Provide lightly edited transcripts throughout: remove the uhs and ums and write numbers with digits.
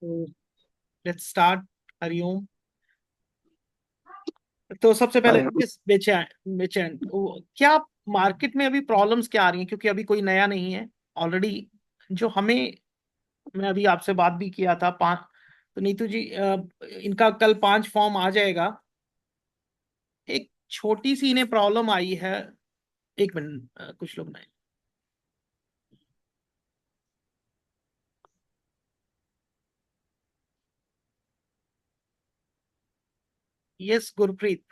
Let's start. Hariom. तो सबसे पहले हाँ, किस बेचैन बेचैन क्या मार्केट में अभी प्रॉब्लम्स क्या आ रही हैं, क्योंकि अभी कोई नया नहीं है ऑलरेडी। जो हमें मैं अभी आपसे बात भी किया था पांच। तो नीतू जी, इनका कल 5 फॉर्म आ जाएगा। एक छोटी सी इन्हें प्रॉब्लम आई है। एक मिनट, कुछ लोग नहीं। यस गुरप्रीत।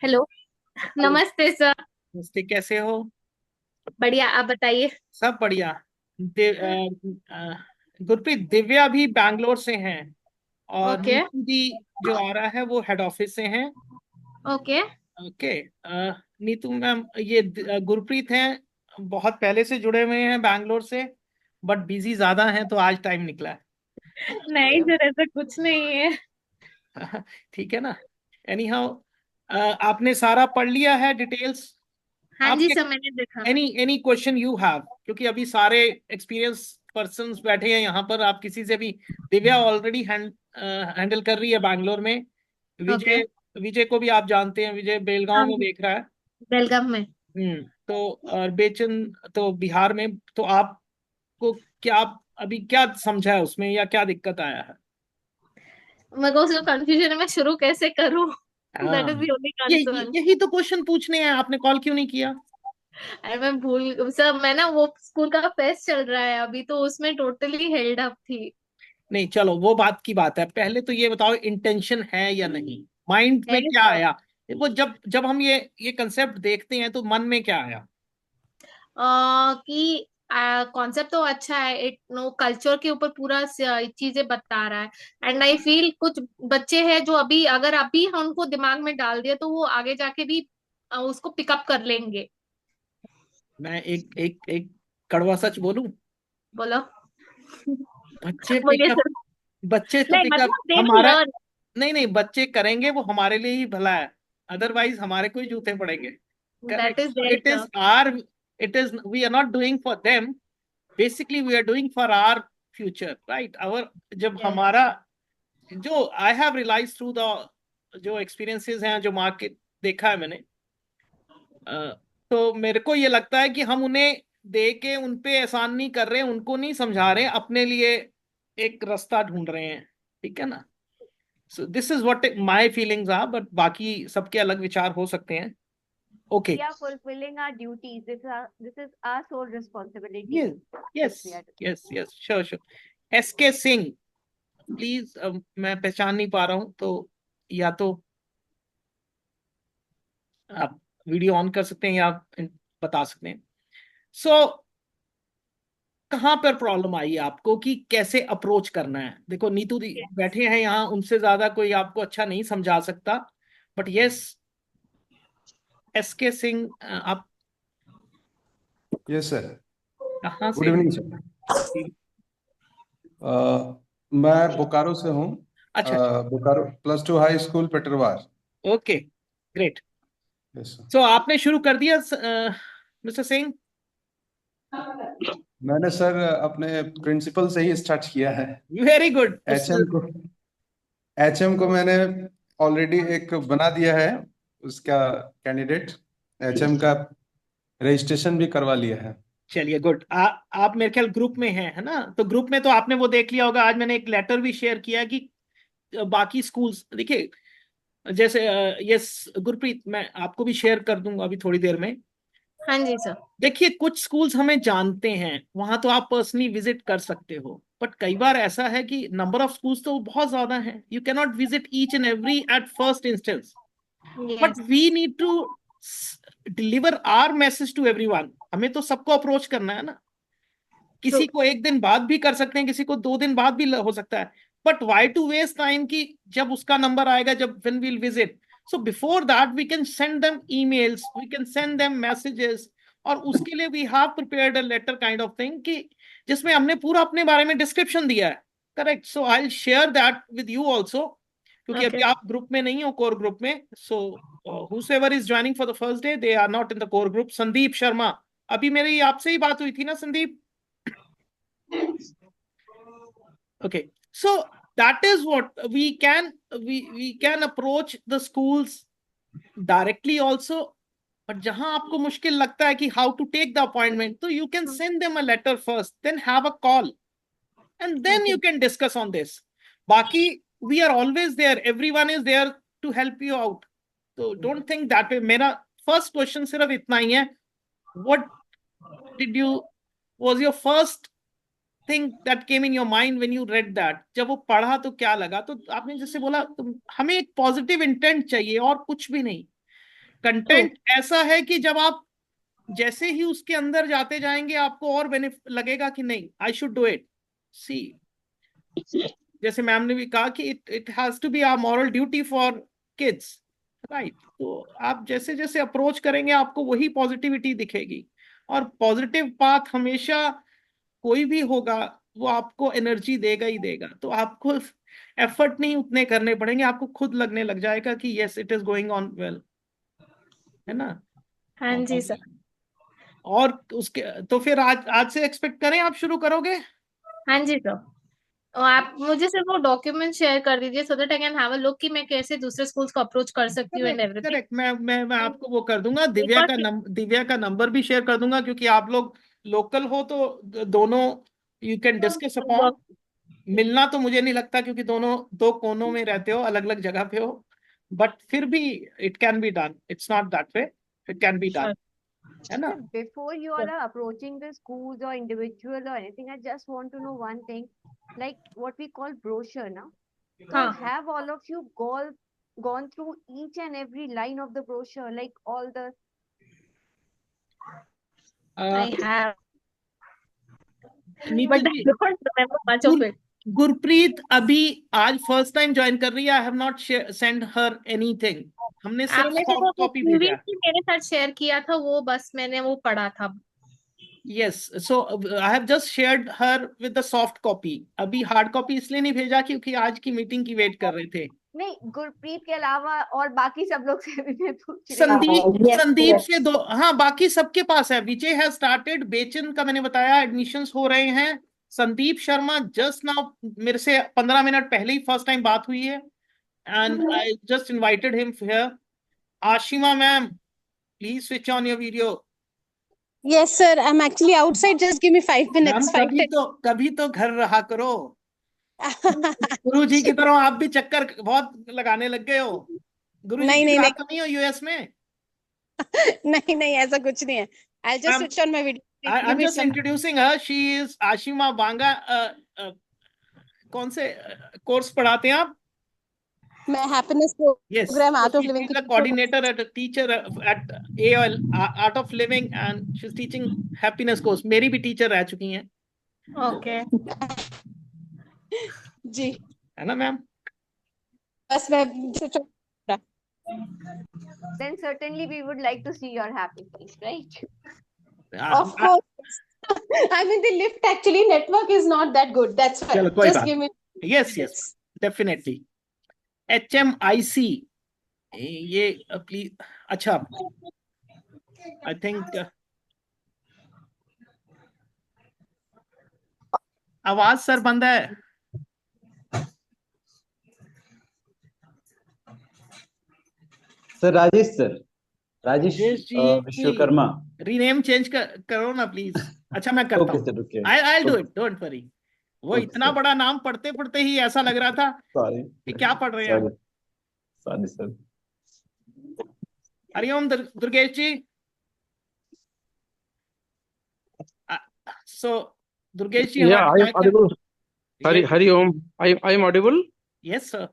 हेलो। हेलो। नमस्ते सर। नमस्ते, कैसे हो? बढ़िया, आप बताइए। सब बढ़िया। गुरप्रीत, दिव्या भी बैंगलोर से हैं और ओके। नीतू जी जो आ रहा है वो हेड ऑफिस से हैं। ओके। ओके। नीतू मैम, ये गुरप्रीत हैं, बहुत पहले से जुड़े हुए हैं बैंगलोर से, बट बिजी ज्यादा हैं तो आज टाइम निकला नहीं सर, ऐसा कुछ नहीं है। है। ठीक है ना। एनी हाउ, आपने सारा पढ़ लिया है डिटेल्स? हाँ जी आपके सर, मैंने देखा। Any any question you have, क्योंकि अभी सारे एक्सपीरियंस पर्सन्स बैठे हैं यहाँ पर, आप किसी से भी। दिव्या ऑलरेडी हैंडल कर रही है बैंगलोर में। ओके। विजय, विजय को भी आप जानते हैं, विजय बेलगांव हाँ में जी, देख रहा है। बेलगाम में। तो और बेचन तो बिहार में। तो आपको क्या, अभी क्या समझा है उसमें या क्या दिक्कत आया है? मेरे को उसका कंफ्यूजन है, मैं शुरू कैसे करूँ। दैट हाँ, इज द ओनली ये कंसर्न। यही तो क्वेश्चन पूछने हैं, आपने कॉल क्यों नहीं किया? अरे मैं भूल सर, मैं ना वो स्कूल का फेस्ट चल रहा है अभी, तो उसमें टोटली हेल्ड अप थी। नहीं चलो, वो बात की बात है, पहले तो ये बताओ इंटेंशन है या नहीं, माइंड है में क्या सर। आया? वो जब जब हम ये कंसेप्ट देखते हैं तो मन में क्या आया? कि कॉन्सेप्ट तो अच्छा है, इट नो कल्चर के ऊपर पूरा चीजें बता रहा है। एंड आई फील कुछ बच्चे हैं जो अभी, अगर अभी हम उनको दिमाग में डाल दिया तो वो आगे जाके भी उसको पिकअप कर लेंगे। मैं एक एक एक कड़वा सच बोलूं। बोलो। बच्चे बोलिए पिकअप, सर। बच्चे तो नहीं पिकअप मतलब दे विल हमारा, लर्न। नहीं नहीं, बच्चे करेंगे वो हमारे लिए ही भला है। अदरवाइज हमारे को ही जूते पड़ेंगे। That correct. Is so there it is sir. Are, it is, we are not doing for them, basically we are doing for our future, right? Our, जब यस। हमारा, जो I have realise through the जो experiences हैं, जो market देखा है मैंने, तो मेरे को ये लगता है कि हम उन्हें दे के उन पे एहसान नहीं कर रहे, उनको नहीं समझा रहे, अपने लिए एक रास्ता ढूंढ रहे हैं। ठीक है ना। So this is what my feelings are, but बाकी सबके अलग विचार हो सकते हैं। Okay. We are fulfilling our duties. This is our sole responsibility yes yes which we are doing. Yes yes, sure sure. SK Singh, please. मैं पहचान नहीं पा रहा हूं, तो या तो आप वीडियो ऑन कर सकते हैं या आप बता सकते हैं। सो कहाँ पर प्रॉब्लम आई है आपको कि कैसे अप्रोच करना है? देखो नीतू दी बैठे हैं यहाँ, उनसे ज्यादा कोई आपको अच्छा नहीं समझा सकता। बट यस, SK सिंह, आप यस सर। कहाँ गुड से इवनिंग हैं? सर। मैं बोकारो से हूँ। अच्छा अच्छा। Bokaro +2 high school Petarwar. Okay, great. Yes sir. So आपने शुरू कर दिया मिस्टर सिंह? मैंने सर अपने प्रिंसिपल से ही स्टार्ट किया है। Very good. उस एचएम को एचएम को मैंने ऑलरेडी एक बना दिया है, उसका कैंडिडेट। एचएम का रजिस्ट्रेशन भी करवा लिया है। चलिए गुड। आप मेरे ख्याल ग्रुप में हैं, है ना? तो ग्रुप में तो आपने वो देख लिया होगा, आज मैंने एक लेटर भी शेयर किया कि बाकी स्कूल्स देखिए, जैसे यस गुरप्रीत, मैं आपको भी शेयर कर दूंगा अभी थोड़ी देर में। हाँ जी सर। देखिए कुछ स्कूल्स हमें जानते हैं, वहां तो आप पर्सनली विजिट कर सकते हो, बट कई बार ऐसा है कि नंबर ऑफ स्कूल्स तो बहुत ज्यादा है, you can not visit each and every at first instance. But yes. We need to deliver our message to everyone, हमें तो सबको अप्रोच करना है ना। ट्रू। किसी को एक दिन बाद भी कर सकते हैं, किसी को 2 दिन बाद भी हो सकता है। But why to waste time कि जब उसका नंबर आएगा, जब when we'll visit, so before that we can send them emails, we can send them messages. और उसके लिए we have prepared a letter kind of thing कि जिसमें हमने पूरा अपने बारे में डिस्क्रिप्शन दिया है। Correct. So I will share that with you also. क्योंकि अभी Okay. आप ग्रुप में नहीं हो, कोर ग्रुप में. सो whosoever is joining for the first day, they are not in the core group. Sandeep Sharma, अभी मेरी आपसे ही बात हुई थी ना Sandeep? Okay, so that is what we can approach the schools directly also. But जहां आपको मुश्किल लगता है कि how to take the appointment, तो you can send them a letter first, then have a call, and then you can discuss on this. बाकी we are always there, everyone is there to help you out. So don't think that way. मेरा first question सिर्फ इतना ही है, what was your first thing that came in your mind when you read that? जब वो पढ़ा तो क्या लगा? तो आपने जैसे बोला, हमें एक पॉजिटिव इंटेंट चाहिए और कुछ भी नहीं. कंटेंट ऐसा है कि जब आप जैसे ही उसके अंदर जाते जाएंगे, आपको और बेनिफिट लगेगा कि नहीं, I should do it. See, जैसे मैम ने भी कहा कि it has to be our moral duty for kids, right? तो आप जैसे जैसे अप्रोच करेंगे, आपको वही पॉजिटिविटी दिखेगी. और पॉजिटिव पाथ हमेशा, कोई भी होगा वो आपको एनर्जी देगा ही देगा. तो आपको एफर्ट नहीं उतने करने पड़ेंगे, आपको खुद लगने लग जाएगा कि yes, it is going on well, है ना? हाँ जी सर. और उसके तो फिर आज से एक्सपेक्ट करें आप शुरू करोगे? हाँ जी सर. और आप मुझे सिर्फ वो डॉक्यूमेंट शेयर कर दीजिए so that I can have a look कि मैं कैसे दूसरे स्कूल्स को अप्रोच कर सकती हूँ एंड करेक्ट एवरीथिंग. करेक्ट. मैं आपको वो कर दूंगा, एक और चीज. दिव्या का नंबर भी शेयर कर दूंगा, क्योंकि आप लोग लोकल हो तो दोनों यू कैन डिस्कस अपॉन. मिलना तो मुझे नहीं लगता, क्योंकि दोनों दो कोनों में रहते हो, अलग अलग जगह पे हो. बट फिर भी it can be done, it's not that way, it can be done, है ना? Sir, before you all are approaching the schools or individual or anything, I just want to know one thing, like what we call brochure now. So हाँ. have all of you gone through each and every line of the brochure, like all the I have, Neetu but I ji, don't remember much of it. Gurpreet अभी आज first time join कर रही है. I have not send her anything. हमने सिर्फ आपने soft जो copy भेजा है. प्रीवियसली मेरे साथ शेयर किया था वो बस मैंने वो पढ़ा था. Yes, so I have just shared her with the soft copy. अभी हार्ड कॉपी इसलिए नहीं भेजा क्योंकि आज की मीटिंग की वेट कर रहे थे. नहीं, गुरप्रीत के अलावा और बाकी सब लोग से भी मैं पूछ रही हूँ. संदीप से दो. हाँ, बाकी सबके पास है. विजय हैज स्टार्टेड, बेचन का मैंने बताया एडमिशंस हो रहे हैं. संदीप शर्मा जस्ट नाउ, मेरे से 15 मिनट पहले ही फर्स्ट टाइम बात हुई है, and I just invited him here. Ashima ma'am, please switch on your video. Yes, sir. I'm actually outside. Just give me 5 ma'am, minutes. 5 कभी तो घर रहा करो. minutes. गुरु जी की तरह आप भी चक्कर बहुत लगाने लग गए हो. गुरु जी नहीं, की नहीं, तरह तो नहीं हो यूएस में. नहीं ऐसा कुछ नहीं है. I'll just Ma'am, switch on my video. Give I'm me just some. introducing her. She is Ashima Banga. कौन से कोर्स पढ़ाते हैं आप? मैं happiness Yes, program so Art of she's Living the की coordinator at a teacher at AOL, Art of Living, and she's teaching happiness course. मेरी भी teacher रह चुकी हैं, ओके. जी. है ना मैम? बस मैं switch on. Then certainly we would like to see your happy face, right? Of course. I mean the lift actually network is not that good. That's why. चलो, कोई Just बात. give me. Yes, definitely. HMIC, ये please. अच्छा, I think आवाज sir बंद है. Sir Rajesh Rajesh ji, Vishwakarma. Rename change करो ना प्लीज. अच्छा, मैं करता ओके हूँ. Sir, okay. I do it, don't worry. वो Okay, इतना sir. बड़ा नाम पढ़ते पढ़ते ही ऐसा लग रहा था सॉरी कि क्या पढ़ रहे हैं. Sorry sir. Hariom Durgesh ji. So Durgesh ji, Yeah, I am audible. Hari Om. I am audible. Yes sir.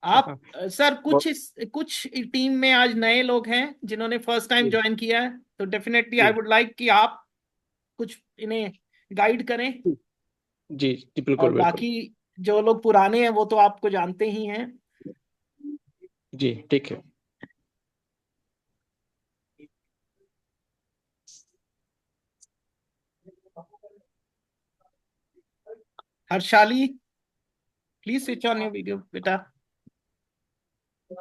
आप सर कुछ टीम में आज नए लोग हैं जिन्होंने फर्स्ट टाइम ज्वाइन किया है, तो डेफिनेटली आई वुड लाइक कि आप कुछ इन्हें गाइड करें. जी बिल्कुल और बाकी जो लोग पुराने हैं वो तो आपको जानते ही हैं. जी ठीक है. Harshali, please switch on your video बेटा. जी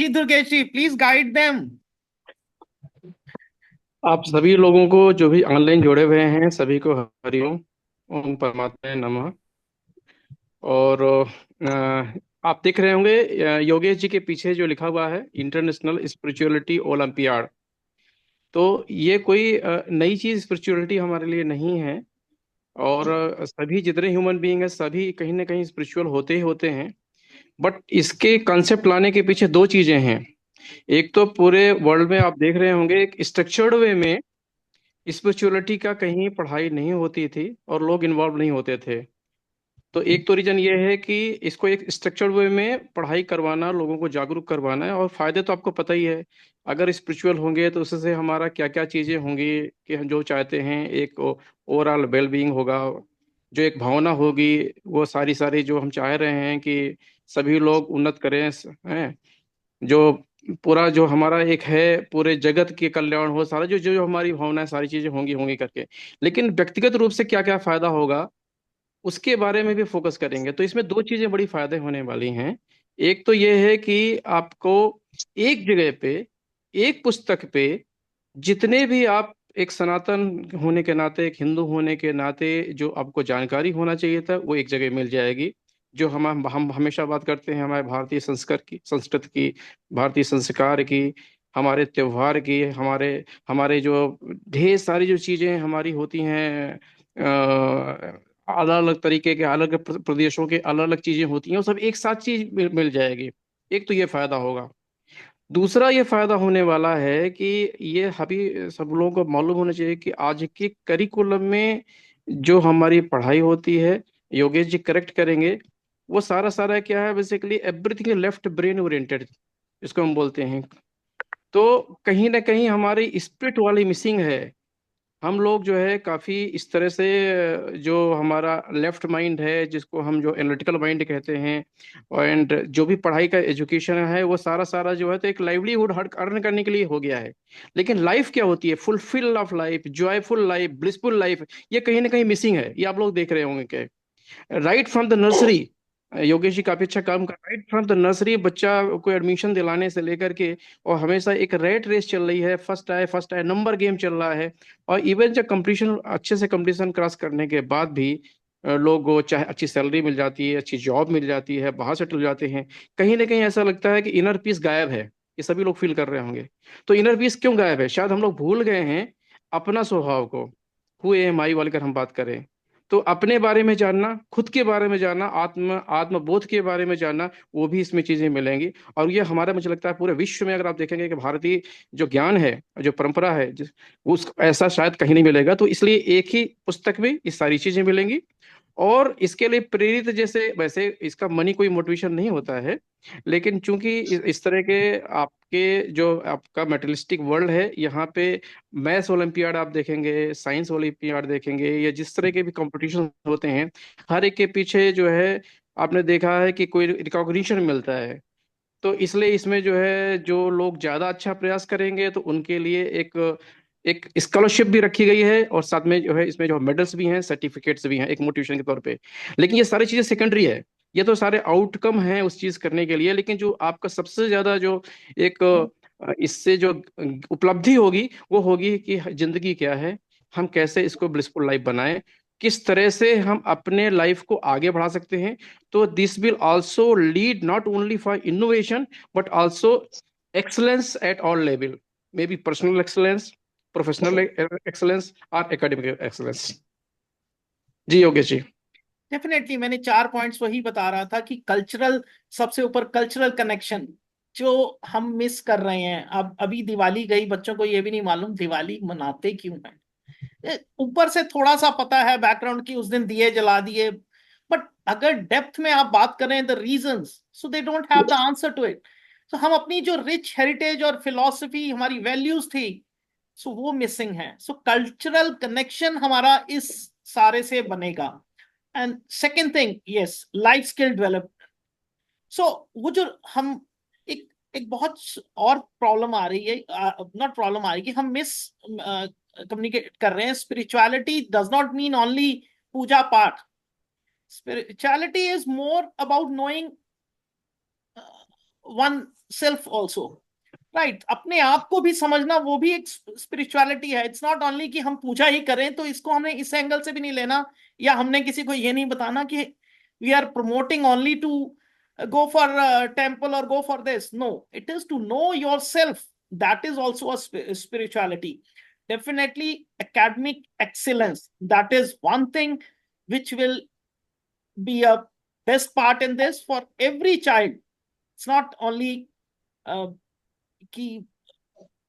Durgesh ji, please guide them. आप सभी लोगों को जो भी ऑनलाइन जुड़े हुए हैं सभी को हरिओम, ओम परमात्मा नमः। और आप देख रहे होंगे योगेश जी के पीछे जो लिखा हुआ है इंटरनेशनल स्पिरिचुअलिटी ओलंपियाड। तो ये कोई नई चीज स्पिरिचुअलिटी हमारे लिए नहीं है। और सभी जितने ह्यूमन बीइंग है सभी कहीं ना कहीं स्पिरिचुअल होते ही होते हैं। बट इसके कॉन्सेप्ट लाने के पीछे दो चीजें हैं। एक तो पूरे वर्ल्ड में आप देख रहे होंगे एक स्ट्रक्चर्ड वे में स्पिरिचुअलिटी का कहीं पढ़ाई नहीं होती थी और लोग इन्वॉल्व नहीं होते थे। तो एक तो रीजन ये है कि इसको एक स्ट्रक्चर्ड वे में पढ़ाई करवाना, लोगों को जागरूक करवाना है। और फायदे तो आपको पता ही है, अगर स्पिरिचुअल होंगे तो उससे हमारा क्या क्या चीजें होंगी कि हम जो चाहते हैं एक ओवरऑल वेल बीइंग होगा। जो एक भावना होगी वो सारी सारी जो हम चाह रहे हैं कि सभी लोग उन्नत करें, हैं जो पूरा जो हमारा एक है पूरे जगत के कल्याण हो, सारा जो जो जो हमारी भावना है सारी चीजें होंगी होंगी करके। लेकिन व्यक्तिगत रूप से क्या क्या फायदा होगा उसके बारे में भी फोकस करेंगे। तो इसमें दो चीजें बड़ी फायदे होने वाली हैं। एक तो ये है कि आपको एक जगह पे एक पुस्तक पे जितने भी आप एक सनातन होने के नाते, एक हिंदू होने के नाते जो आपको जानकारी होना चाहिए था वो एक जगह मिल जाएगी। जो हम हमेशा बात करते हैं हमारे भारतीय संस्कृत की, भारतीय संस्कार की, हमारे त्योहार की, हमारे हमारे जो ढेर सारी जो चीजें हमारी होती हैं, अलग अलग तरीके के अलग प्रदेशों के अलग अलग चीजें होती हैं, वो सब एक साथ चीज मिल जाएगी। एक तो ये फायदा होगा। दूसरा ये फायदा होने वाला है कि ये अभी सब लोगों को मालूम होना चाहिए कि आज के करिकुलम में जो हमारी पढ़ाई होती है, योगेश जी करेक्ट करेंगे, वो सारा सारा क्या है, basically everything left brain oriented इसको हम बोलते हैं। तो कहीं ना कहीं हमारी स्पिरिट वाली मिसिंग है। हम लोग जो है काफी इस तरह से जो हमारा लेफ्ट माइंड है जिसको हम जो एनालिटिकल माइंड कहते हैं, एंड जो भी पढ़ाई का एजुकेशन है वो सारा सारा जो है तो एक लाइवलीहुड अर्न करने के लिए हो गया है। लेकिन लाइफ क्या होती है, fulfil of life, joyful life, blissful life, ये कहीं ना कहीं मिसिंग है। ये आप लोग देख रहे होंगे कि right from the nursery Yogesh ji काफी अच्छा काम कर, राइट फ्रॉम द नर्सरी बच्चा को एडमिशन दिलाने से लेकर के और हमेशा एक रेट रेस चल रही है, फर्स्ट आए नंबर गेम चल रहा है। और इवन जब कंपटीशन अच्छे से कंपटीशन क्रॉस करने के बाद भी लोग को चाहे अच्छी सैलरी मिल जाती है, अच्छी जॉब मिल जाती है, बाहर सेटल हो जाते हैं, कहीं ना कहीं ऐसा लगता है कि इनर पीस गायब है। ये सभी लोग फील कर रहे होंगे। तो इनर पीस क्यों गायब है? शायद हम लोग भूल गए हैं अपना स्वभाव को। हु एम आई वाली अगर हम बात करें तो अपने बारे में जानना, खुद के बारे में जानना, आत्मबोध के बारे में जानना, वो भी इसमें चीजें मिलेंगी। और ये हमारा मुझे लगता है पूरे विश्व में अगर आप देखेंगे कि भारतीय जो ज्ञान है, जो परंपरा है, उस ऐसा शायद कहीं नहीं मिलेगा। तो इसलिए एक ही पुस्तक में ये सारी चीजें मिलेंगी। और इसके लिए प्रेरित, जैसे वैसे इसका मनी कोई मोटिवेशन नहीं होता है, लेकिन चूंकि इस तरह के आपके जो आपका मेटलिस्टिक वर्ल्ड है, यहाँ पे मैथ्स ओलंपियाड आप देखेंगे, साइंस ओलंपियाड देखेंगे, या जिस तरह के भी कंपटीशन होते हैं, हर एक के पीछे जो है आपने देखा है कि कोई रिकॉग्निशन मिलता है। तो इसलिए इसमें जो है जो लोग ज्यादा अच्छा प्रयास करेंगे तो उनके लिए एक एक स्कॉलरशिप भी रखी गई है, और साथ में जो है इसमें जो मेडल्स भी हैं, सर्टिफिकेट्स भी हैं एक मोटिवेशन के तौर पे। लेकिन ये सारी चीजें सेकेंडरी है, ये तो सारे आउटकम हैं उस चीज करने के लिए। लेकिन जो आपका सबसे ज्यादा जो एक इससे जो उपलब्धि होगी वो होगी कि जिंदगी क्या है, हम कैसे इसको ब्लिसफुल लाइफ बनाएं, किस तरह से हम अपने लाइफ को आगे बढ़ा सकते हैं। तो this will also lead not only for innovation but also excellence at all level, maybe personal excellence, professional excellence और एकेडमिक एक्सलेंस। जी योगेश जी। डेफिनेटली मैंने 4 पॉइंट्स वही बता रहा था कि कल्चरल, सबसे ऊपर कल्चरल कनेक्शन जो हम मिस कर रहे हैं। अब अभी दिवाली गई, बच्चों को ये भी नहीं मालूम दिवाली मनाते क्यों है। ऊपर से थोड़ा सा पता है बैकग्राउंड की, उस दिन दिए जला दिए, बट अगर डेप्थ में आप बात करें the reasons, so they don't have the answer to it. तो हम अपनी जो रिच हेरिटेज और फिलॉसफी, हमारी वैल्यूज थी, सो वो मिसिंग है। सो कल्चरल कनेक्शन हमारा इस सारे से बनेगा। And second thing, yes, life skill development. So वो जो हम एक एक बहुत और प्रॉब्लम आ रही है, नॉट प्रॉब्लम आ रही कि हम मिस कम्युनिकेट कर रहे हैं. Spirituality does not mean only puja path. Spirituality is more about knowing one self also, right. अपने आप को भी समझना वो भी एक स्पिरिचुअलिटी है. इट्स नॉट ओनली कि हम पूजा ही करें, तो इसको हमने इस एंगल से भी नहीं लेना, या हमने किसी को ये नहीं बताना कि we are promoting only to go for temple or go for this. No, it is to know yourself. That is also a spirituality. Definitely academic excellence, that is one thing which will be a best part in this for every child. It's not only कि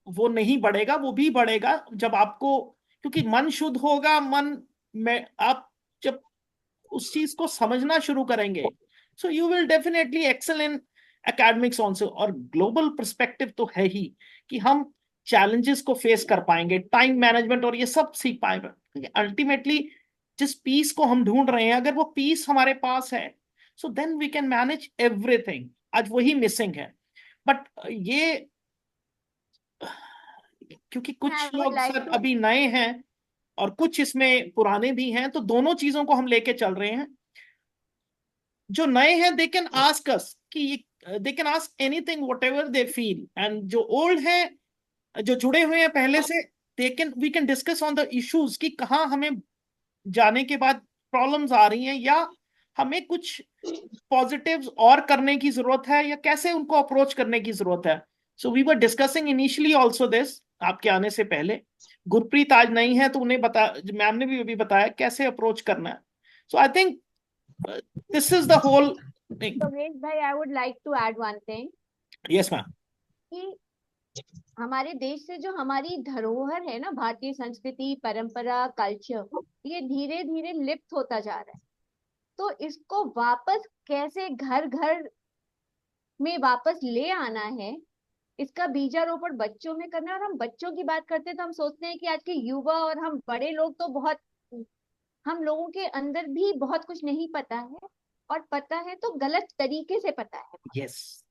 वो नहीं बढ़ेगा, वो भी बढ़ेगा जब आपको, क्योंकि मन शुद्ध होगा, मन में आप जब उस चीज को समझना शुरू करेंगे, so you will definitely excel in academics also. और ग्लोबल पर्सपेक्टिव तो है ही कि हम चैलेंजेस को फेस कर पाएंगे, टाइम मैनेजमेंट और ये सब सीख पाएंगे. अल्टीमेटली जिस पीस को हम ढूंढ रहे हैं, अगर वो पीस हमारे पास है, so then we can manage everything. आज वही मिसिंग है. बट ये क्योंकि कुछ I would लोग like सर to अभी नए हैं और कुछ इसमें पुराने भी हैं, तो दोनों चीजों को हम लेके चल रहे हैं. जो नए हैं दे कैन आस्क अस कि they can ask anything whatever they feel, and जो ओल्ड हैं, जो जुड़े हुए हैं पहले से, we can discuss on the issues कि कहाँ हमें जाने के बाद प्रॉब्लम्स आ रही हैं, या हमें कुछ पॉजिटिव्स और करने की जरूरत है, या कैसे उनको अप्रोच करने की जरूरत है. So we were discussing initially also this, आपके आने से पहले. गुरप्रीत आज नहीं है तो उन्हें मैम ने भी अभी बताया कैसे अप्रोच करना है. So I think this is the whole thing. Yogesh bhai, I would like to add one thing Yes ma'am. कि हमारे देश से जो हमारी धरोहर है ना, भारतीय संस्कृति, परंपरा, कल्चर, ये धीरे धीरे लिप्त होता जा रहा है. तो इसको वापस कैसे घर घर में वापस ले आना है, इसका बीजारोपण बच्चों में करना है. और हम बच्चों की बात करते हैं तो हम सोचते हैं कि आज के युवा और हम बड़े लोग तो बहुत, हम लोगों के अंदर भी बहुत कुछ नहीं पता है, और पता है तो गलत तरीके से पता है. Yes.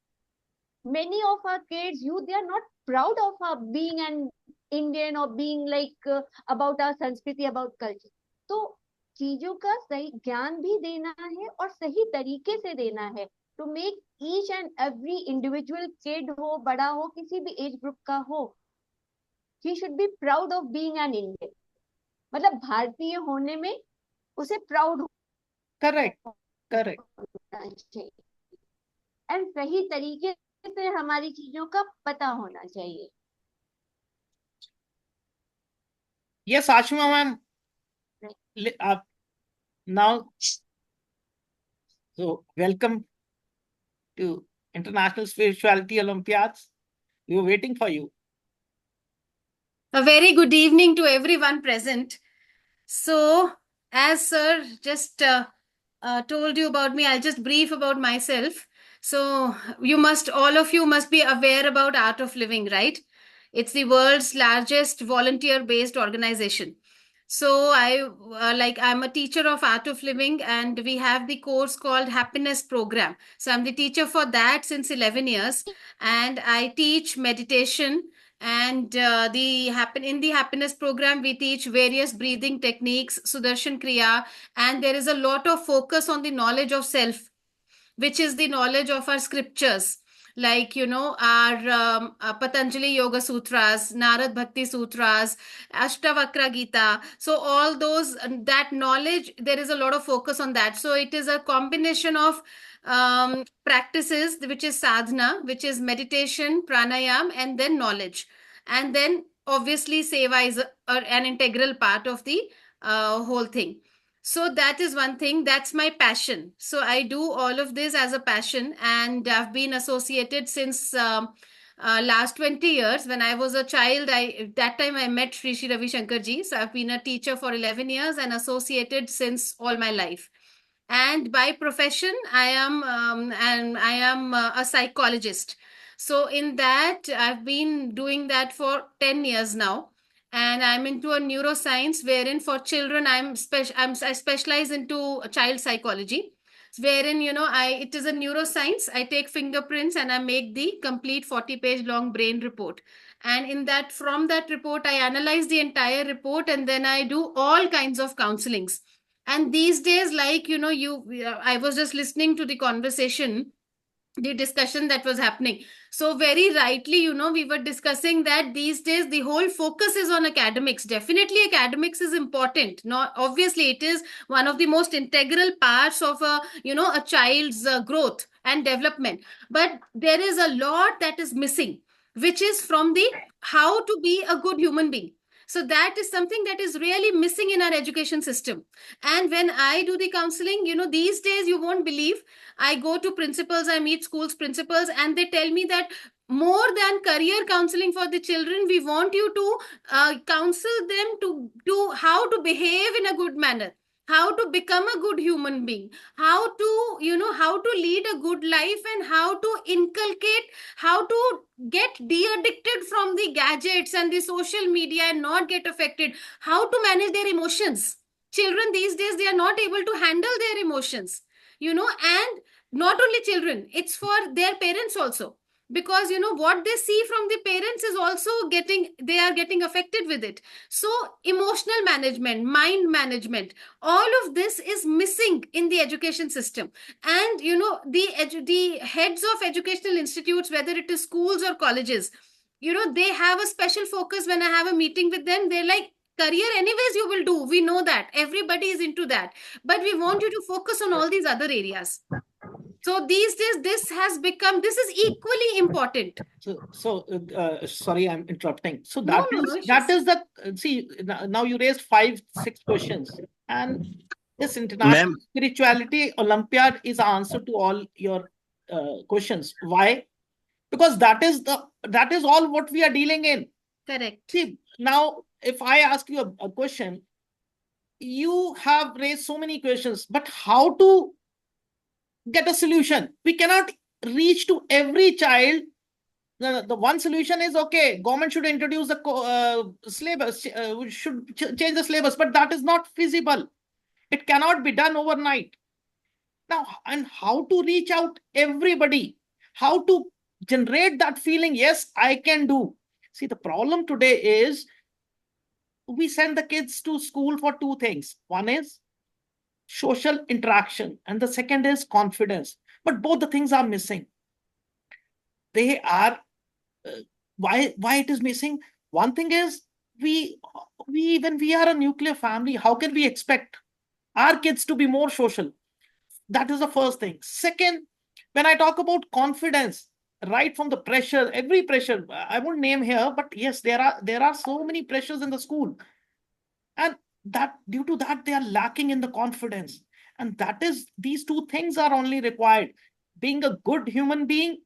Many of our kids, youth, they are not proud of being an Indian or being like about our संस्कृति, about culture. तो चीजों का सही ज्ञान भी देना है और सही तरीके से देना है, to make each and every individual kid हो, बड़ा हो, किसी भी एज ग्रुप का हो, he should be proud of being an Indian. मतलब भारतीय होने में उसे प्राउड Correct. Correct. होना चाहिए, एंड सही तरीके से हमारी चीजों का पता होना चाहिए. Yes, Ashima ma'am. Now, so welcome to International Spirituality Olympiads. We were waiting for you. A very good evening to everyone present. So, as sir just told you about me, I'll just brief about myself. So, all of you must be aware about Art of Living, right? It's the world's largest volunteer-based organization. So, I'm a teacher of Art of Living, and we have the course called Happiness Program. So, I'm the teacher for that since 11 years, and I teach meditation. And in the happiness program, we teach various breathing techniques, Sudarshan Kriya, and there is a lot of focus on the knowledge of self, which is the knowledge of our scriptures, like our Patanjali Yoga Sutras, Narad Bhakti Sutras, Ashtavakra Gita. So all those, that knowledge, there is a lot of focus on that. So it is a combination of practices, which is sadhana, which is meditation, pranayam, and then knowledge. And then obviously seva is an integral part of the whole thing. So that is one thing. That's my passion. So I do all of this as a passion, and I've been associated since last 20 years. When I was a child, that time I met Sri Sri Ravi Shankar ji. So I've been a teacher for 11 years and associated since all my life. And by profession, I am a psychologist. So in that, I've been doing that for 10 years now. And I'm into a neuroscience wherein for children, I specialize into child psychology. wherein, you know, it is a neuroscience. I take fingerprints and I make the complete 40-page long brain report. And in that, from that report, I analyze the entire report, and then I do all kinds of counselings. And these days, like, you know, I was just listening to the conversation, the discussion that was happening. So very rightly, you know, we were discussing that these days the whole focus is on academics. Definitely academics is important. Not obviously, it is one of the most integral parts of a, you know, a child's growth and development. But there is a lot that is missing, which is from the how to be a good human being. So that is something that is really missing in our education system. And when I do the counseling, you know, these days you won't believe, I go to principals, I meet schools principals, and they tell me that more than career counseling for the children, we want you to counsel them to how to behave in a good manner, how to become a good human being, how to, you know, how to lead a good life, and how to inculcate, how to get de-addicted from the gadgets and the social media and not get affected, how to manage their emotions. Children these days, they are not able to handle their emotions, you know. And not only children, it's for their parents also, because, you know, what they see from the parents is also they are getting affected with it. So emotional management, mind management, all of this is missing in the education system. And, you know, the heads of educational institutes, whether it is schools or colleges, you know, they have a special focus. When I have a meeting with them, they're like, career anyways you will do, we know that, everybody is into that, but we want you to focus on all these other areas. So these days, this is equally important. Sorry, I'm interrupting. So No, no issues. see, now you raised 5-6 questions, and this International Spirituality Olympiad is answer to all your questions. Why? Because that is all what we are dealing in. Correct. See, now if I ask you a question, you have raised so many questions, but how to get a solution? We cannot reach to every child. The one solution is, okay, government should introduce the syllabus, should change the syllabus, but that is not feasible. It cannot be done overnight. Now, and how to reach out everybody? How to generate that feeling, yes, I can do. See, the problem today is we send the kids to school for two things. One is social interaction, and the second is confidence. But both the things are missing. They are why it is missing? One thing is, when we are a nuclear family, how can we expect our kids to be more social? That is the first thing. Second, when I talk about confidence, right from the pressure, every pressure, I won't name here, but yes, there are so many pressures in the school, and that due to that they are lacking in the confidence. And that is, these two things are only required: being a good human being,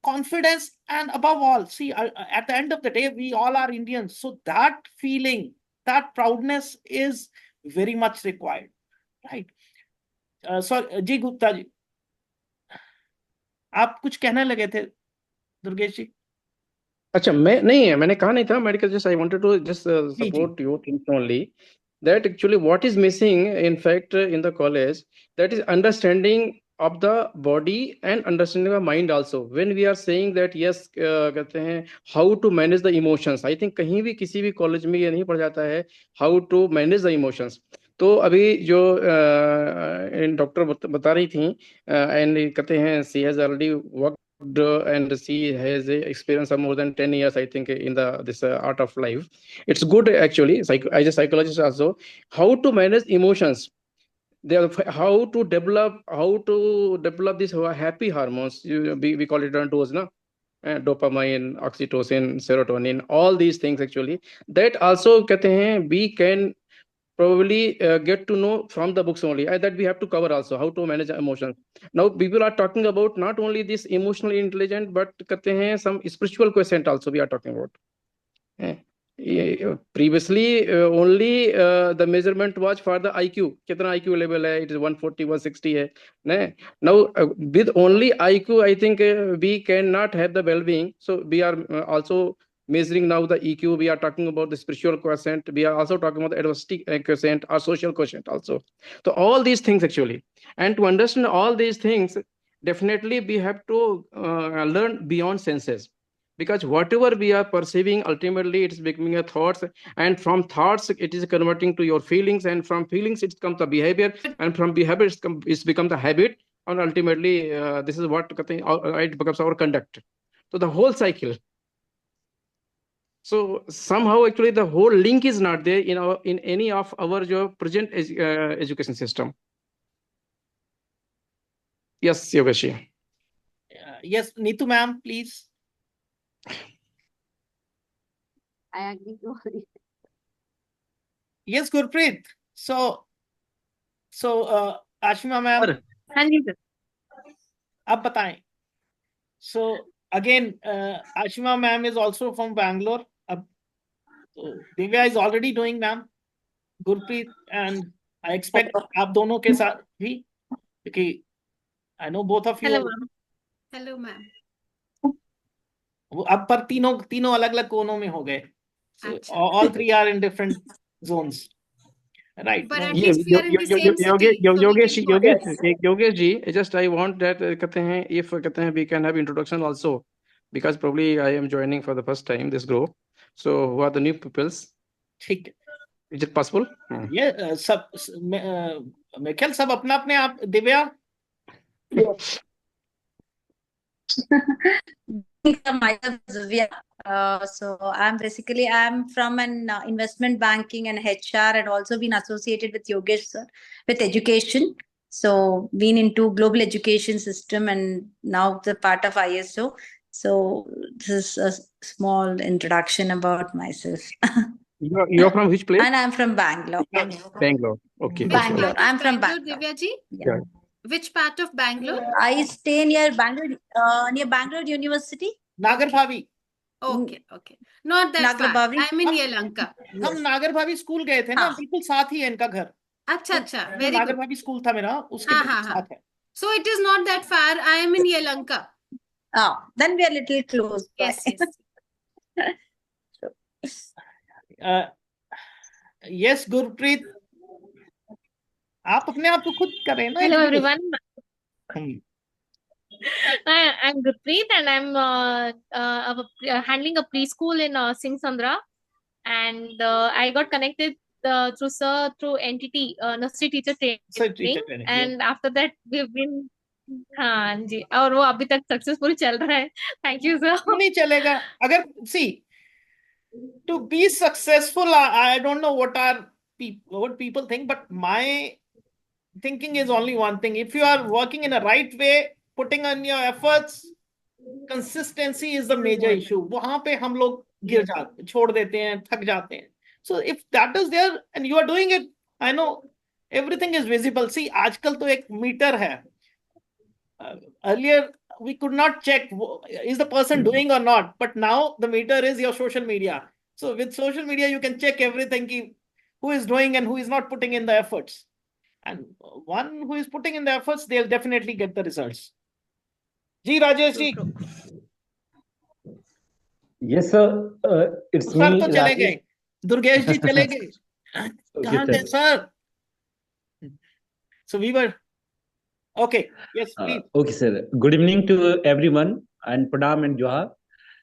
confidence, and above all, see, at the end of the day, we all are Indians, so that feeling, that proudness is very much required, right? जी गुप्ता जी, आप कुछ कहने लगे थे, दुर्गेश जी? अच्छा, मैंने कहा नहीं था medical, just I wanted to just support your things only, that actually what is missing in fact in the college, that is understanding of the body and understanding of mind also. When we are saying that yes, कहते हैं how to manage the emotions, I think कहीं भी किसी भी college में ये नहीं पढ़ा जाता है how to manage the emotions. तो अभी जो डॉक्टर बता रही थी, एंड कहते हैं she has already worked and she has experience of more than 10 years, I think, in this art of life. It's good actually, as a psychologist also, how to manage emotions. How to develop these happy hormones. We call it those, no? Dopamine, oxytocin, serotonin, all these things actually, that also कहते हैं we can probably get to know from the books only, that we have to cover also how to manage emotions. Now people are talking about not only this emotionally intelligent, but कहते हैं some spiritual quotient also we are talking about. Previously only the measurement was for the IQ, कितना IQ level है, it is 140 160 है. Now with only IQ I think we cannot have the well-being, so we are also measuring now the EQ. We are talking about the spiritual quotient. We are also talking about the adversity quotient or social quotient also. So all these things actually, and to understand all these things, definitely we have to learn beyond senses, because whatever we are perceiving, ultimately it is becoming a thoughts, and from thoughts it is converting to your feelings, and from feelings it comes the behavior, and from behavior it's become the habit, and ultimately this is what it becomes our conduct. So the whole cycle. So somehow actually the whole link is not there in any of our present education system. Yes, Yogeshi. Yes, Neetu ma'am, please. I agree to all this. Yes, Gurpreet. So Ashima ma'am, हाँ जी sir आप बताएं. So again, Ashima ma'am is also from Bangalore. So Divya is already doing ma'am. Gurpreet and I expect आप दोनों के साथ भी, क्योंकि I know both of you. Hello ma'am Hello, ma'am. अब पर तीनों अलग अलग कोनों में हो गए. So अच्छा. all three are in different zones. Right. But No, at least we are in the same city, so we can Yogesh ji, just I want that कहते हैं, if कहते हैं we can have introduction also, because probably I am joining for the first time this group. So who are the new pupils? ठीक है. Is it possible? ये सब मैं ख्याल सब अपना अपने आप. Divya. Myself, Zuvia. So I'm from an investment banking and HR, and also been associated with Yogesh sir with education. So been into global education system and now the part of ISO. So this is a small introduction about myself. You're from which place? And I'm from Bangalore. Bangalore. Okay. Which Bangalore. part of I'm from Bangalore, Bangalore. Divya ji? Yeah. Which part of Bangalore? I stay near Bangalore University. नागर भाभी. Okay, okay. Not that Nagar far. Bhavi. I'm in Yelahanka. हम नागर भाभी school गए थे ना, हाँ. बिल्कुल साथ ही है इनका घर. अच्छा, अच्छा. जो Very नागर good. भाभी स्कूल था मेरा, उसके हाँ, बिल्कुल हाँ, हाँ. साथ है. So it is not that far. I am in Yelahanka. Oh, then we are little close by. Yes. Yes, Gurpreet. आप अपने आप को खुद कर रहे हैं ना. Hello introduce? everyone. I'm Gurpreet and I'm handling a preschool in Singh Sandra, and I got connected through entity nursery teacher training, and after that we've been हाँ जी, और वो अभी तक सक्सेसफुल चल रहा है. Thank you sir. नहीं चलेगा अगर see to be successful. I don't know what people think, but my thinking is only one thing. If you are working in a right way, putting on your efforts, consistency is the major issue. वहां पे हम लोग गिर जाते, छोड़ देते हैं, थक जाते हैं. So if that is there and you are doing it, I know everything is visible. See, आजकल तो एक मीटर है. Earlier we could not check is the person doing or not, but now the meter is your social media. So with social media you can check everything, who is doing and who is not putting in the efforts. And one who is putting in the efforts, they'll definitely get the results. Ji Rajesh ji. Yes, sir. It's Sir me, तो चले Rajesh. गए. Durgesh ji चले गए. कहाँ थे sir? So we were. Okay. Yes, please. Okay, sir. Good evening to everyone and Pranam and Johar.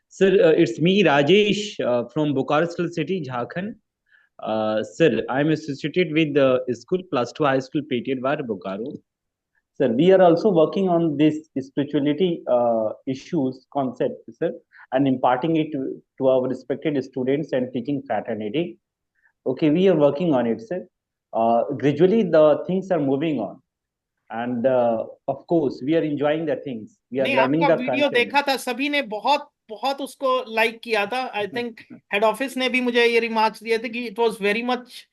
Sir, it's me, Rajesh, from Bokaro City, Jharkhand. Sir, I'm associated with the school +2 high school Petiad War, Bokaro. Sir, we are also working on this spirituality issues concept, sir, and imparting it to our respected students and teaching fraternity. Okay, we are working on it, sir. Gradually, the things are moving on. And of course, we are enjoying the things. We are नहीं, learning आपका the video content. देखा था, सभी ने बहुत उसको like किया था. आई थिंक हेड ऑफिस ने भी मुझे ये रिमार्क्स दिए थे कि इट वाज वेरी मच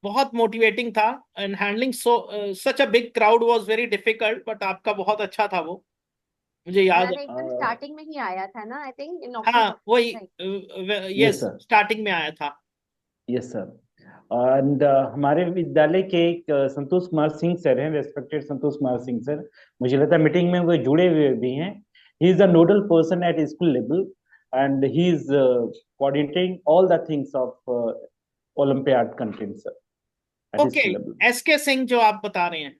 बहुत मोटिवेटिंग था. And handling such a big crowd was very difficult, but आपका बहुत अच्छा था वो, मुझे याद है. एकदम स्टार्टिंग में ही आया था ना, आई थिंक इन हाँ वही. Yes, यस, स्टार्टिंग में आया था. Yes sir. एंड हमारे विद्यालय के एक संतोष कुमार सिंह सर हैं, रेस्पेक्टेड संतोष कुमार सिंह सर. मुझे लगता है मीटिंग में वो जुड़े हुए भी हैं. He is the nodal person at school level and he's coordinating all the things of Olympiad content, sir, at his okay, level. SK Singh जो आप बता रहे हैं,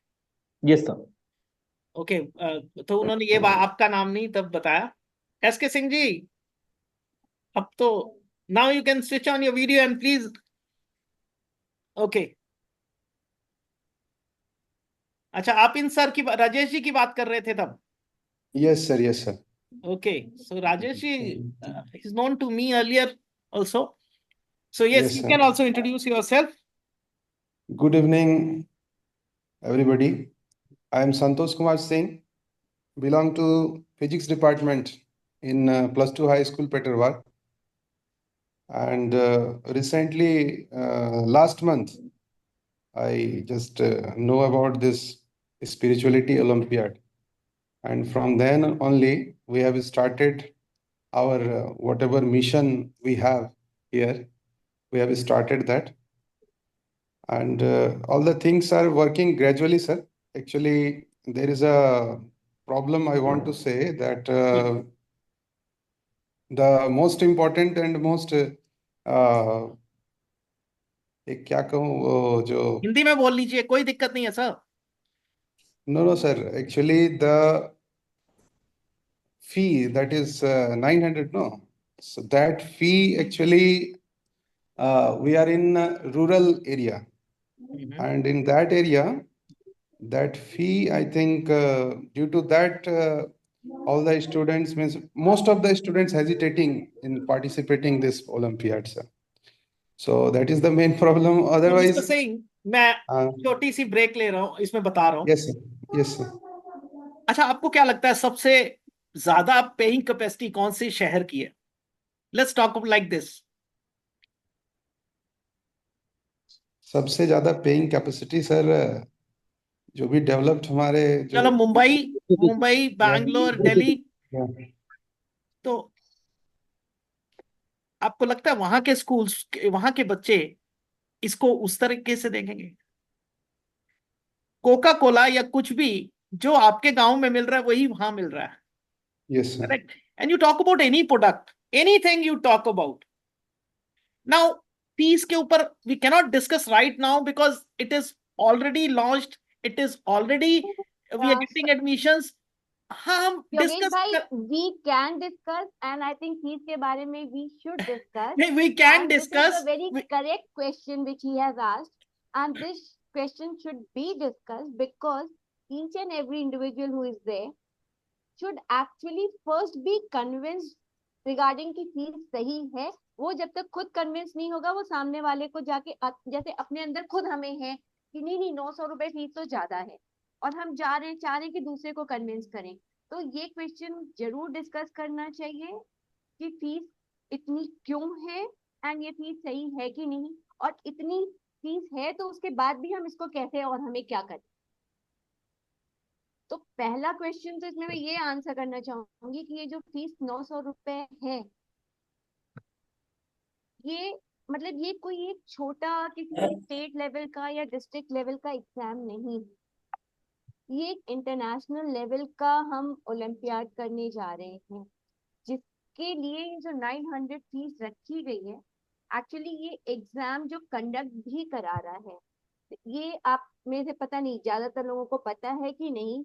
Yes, sir. ओके, तो उन्होंने ये आपका नाम नहीं तब बताया। SK सिंह जी, अब तो now you can switch on your video and please. Okay, अच्छा, आप इन सर की राजेश जी की बात कर रहे थे तब। Yes, sir. Yes, sir. Okay, so Rajesh ji is known to me earlier also. So yes, Yes, you sir. can also introduce yourself. Good evening, everybody. I am Santosh Kumar Singh, belong to physics department in +2 high school Peterwar. And recently, last month, I just know about this spirituality Olympiad. And from then only, we have started our whatever mission we have here. We have started that. And all the things are working gradually, sir. Actually, there is a problem I want to say that the most important and most एक क्या कहूँ वो जो हिंदी में बोल लीजिए, कोई दिक्कत नहीं है sir. no sir, actually the fee that is 900, no, so that fee actually we are in a rural area, and in that area that fee, I think due to that all the students, means most of the students hesitating in participating this Olympiad, sir. So that is the main problem. तो Otherwise, mister Singh, मैं छोटी सी break ले रहा हूँ, इसमें बता रहा हूँ। yes sir, yes sir. अच्छा, आपको क्या लगता है सबसे ज्यादा पेइंग कैपेसिटी कौन से शहर की है? Let's talk like this. सबसे ज्यादा पेइंग कैपेसिटी सर जो भी डेवलप्ड हमारे चलो, जो मुंबई, बैंगलोर, दिल्ली, तो आपको लगता है वहां के स्कूल्स, वहां के बच्चे इसको उस तरीके से देखेंगे? कोका कोला या कुछ भी जो आपके गांव में मिल रहा है वही वहां मिल रहा है, yes sir. Correct? And you talk about any product, anything you talk about now, fees के ऊपर we cannot discuss right now because it is already launched, it is already, we are getting admissions. हाँ, हम Yogesh discuss भाई, कर, we can discuss and I think fees के बारे में we should discuss. we can And this is discuss. a very correct question which he has asked, and this question should be discussed because each and every individual who is there should actually first be convinced regarding कि fees सही है। वो जब तक खुद convince नहीं होगा, वो सामने वाले को जाके जैसे अपने अंदर खुद हमें है कि नहीं 900 रुपए फीस तो ज्यादा है, और हम जा रहे हैं, चाह रहे हैं कि दूसरे को कन्विंस करें, तो ये क्वेश्चन जरूर डिस्कस करना चाहिए कि फीस इतनी क्यों है एंड ये फीस सही है कि नहीं, और इतनी फीस है तो उसके बाद भी हम इसको कैसे और हमें क्या करें। तो पहला क्वेश्चन तो इसमें मैं ये आंसर करना चाहूंगी कि ये जो फीस 900 रुपए है, ये मतलब ये कोई एक छोटा किसी स्टेट लेवल का या डिस्ट्रिक्ट लेवल का एग्जाम नहीं है, ये एक इंटरनेशनल लेवल का हम ओलंपियाड करने जा रहे हैं, जिसके लिए जो 900 फीस रखी गई है, एक्चुअली ये एग्जाम जो कंडक्ट भी करा रहा है, ये आप में से पता नहीं ज्यादातर लोगों को पता है कि नहीं,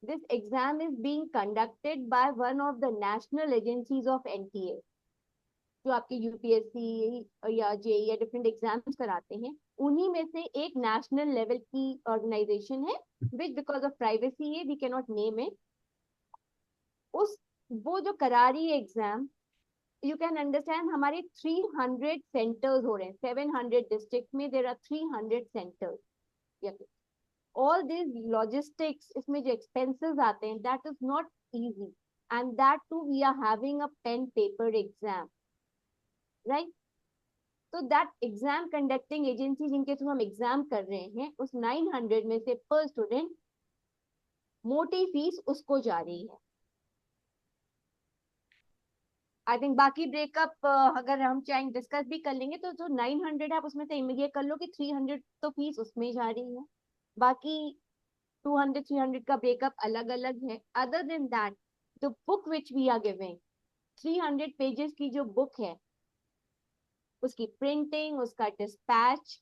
this exam is being conducted by one of the national agencies of NTA, जो आपके यूपीएससी या जेई या डिफरेंट एग्जाम्स कराते हैं, उन्हीं में से एक नेशनल लेवल की ऑर्गेनाइजेशन है, which because of privacy we can not name it. उस वो जो करा रही है एग्जाम, यू कैन अंडरस्टैंड, हमारे 300 सेंटर्स हो रहे हैं, 700 डिस्ट्रिक्ट में there are 300 centres. all these logistics, इसमें जो expenses आते हैं, that is not easy, and that too we are having a pen paper exam, right? So that exam conducting agency जिनके थ्रू हम एग्जाम कर रहे हैं, उस 900 में से पर स्टूडेंट मोटी फीस उसको जा रही है। आई थिंक बाकी ब्रेकअप अगर हम चाहें डिस्कस भी कर लेंगे, तो जो 900 है आप उसमें से इमीडिएट कर लो कि 300 तो फीस उसमें जा रही है, बाकी 200-300 का ब्रेकअप अलग अलग है। Other than that, the book which we are giving 300 pages की जो बुक है, उसकी प्रिंटिंग, उसका dispatch,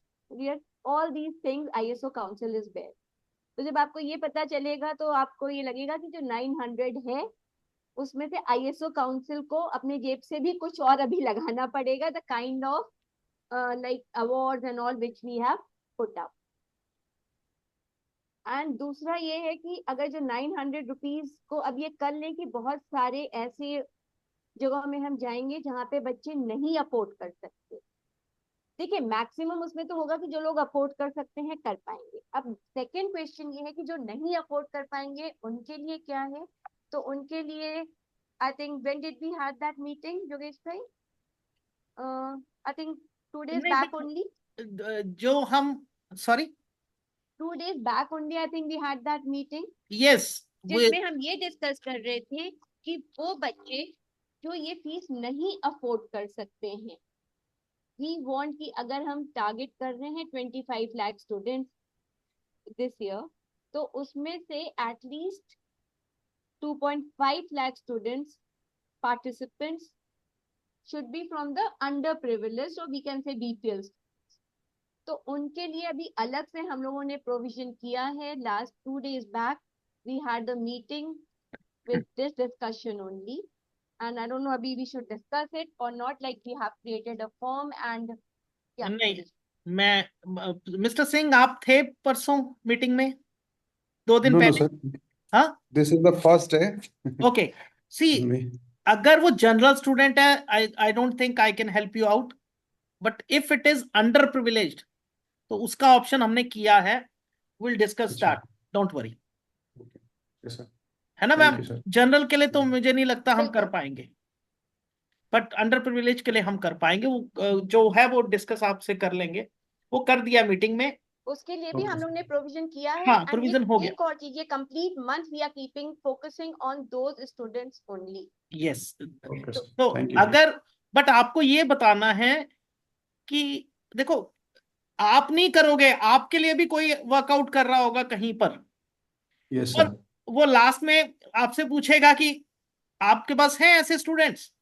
all these things ISO council is there. तो जब आपको ये पता चलेगा तो आपको ये लगेगा कि जो 900 है उसमें से आईएसओ काउंसिल को अपने जेब से भी कुछ और अभी लगाना पड़ेगा, the kind of like awards and all which we have put up. एंड दूसरा ये है कि अगर जो 900 रुपीज को अब ये कर लें कि बहुत सारे ऐसे जगहों में हम जाएंगे जहाँ पे बच्चे नहीं अफोर्ड कर सकते। देखिए मैक्सिमम उसमें तो होगा कि जो लोग अफोर्ड कर सकते हैं कर पाएंगे। अब सेकंड क्वेश्चन ये है कि जो नहीं अफोर्ड कर पाएंगे उनके लिए क्या है। तो उनके लिए I think when did we had that meeting Yogesh भाई? आई थिंक 2 days नहीं, back only. जो हम sorry 2 days back only I think we had that meeting. Yes, जिसमें हम ये डिस्कस कर रहे थे कि वो बच्चे जो ये फीस नहीं अफोर्ड कर सकते हैं, वी वांट कि अगर हम टारगेट कर रहे हैं 25 लाख स्टूडेंट्स दिस ईयर, तो उसमें से at least 2.5 lakh students participants should be from the underprivileged or we can say BPLs. तो उनके लिए अभी अलग से हम लोगों ने प्रोविजन किया है। Last 2 days back we had the meeting with this discussion only, and I don't know abhi we should discuss it or not, like we have created a form and yeah. नहीं, मैं mister Singh आप थे परसों meeting में 2 दिन No, no, पहले? sir. हाँ, This is the first day. Okay. See, Me. अगर वो जनरल स्टूडेंट है, I don't think I can help you out, but if it is underprivileged तो उसका ऑप्शन हमने किया है। विल डिस्कस अच्छा। That, don't worry, Yes, sir. है ना Thank ma'am? you, sir. General के लिए तो मुझे नहीं लगता हम कर बिल्कुल। पाएंगे, बट अंडर प्रिविलेज के लिए हम कर पाएंगे। वो जो है वो डिस्कस आपसे कर लेंगे, वो कर दिया मीटिंग में। उसके लिए भी Okay, हम sir. लोग ने प्रोविजन किया है। हाँ, एंड प्रोविजन हो गया। एक और चीज, ये complete month we are keeping focusing on those students only. Yes, Okay, sir. तो Thank you, sir. अगर, बट आपको ये बताना है कि देखो, आप नहीं करोगे, आपके लिए भी कोई वर्कआउट कर रहा होगा कहीं पर, Yes, और sir. वो लास्ट में आपसे पूछेगा कि आपके पास हैं ऐसे स्टूडेंट्स,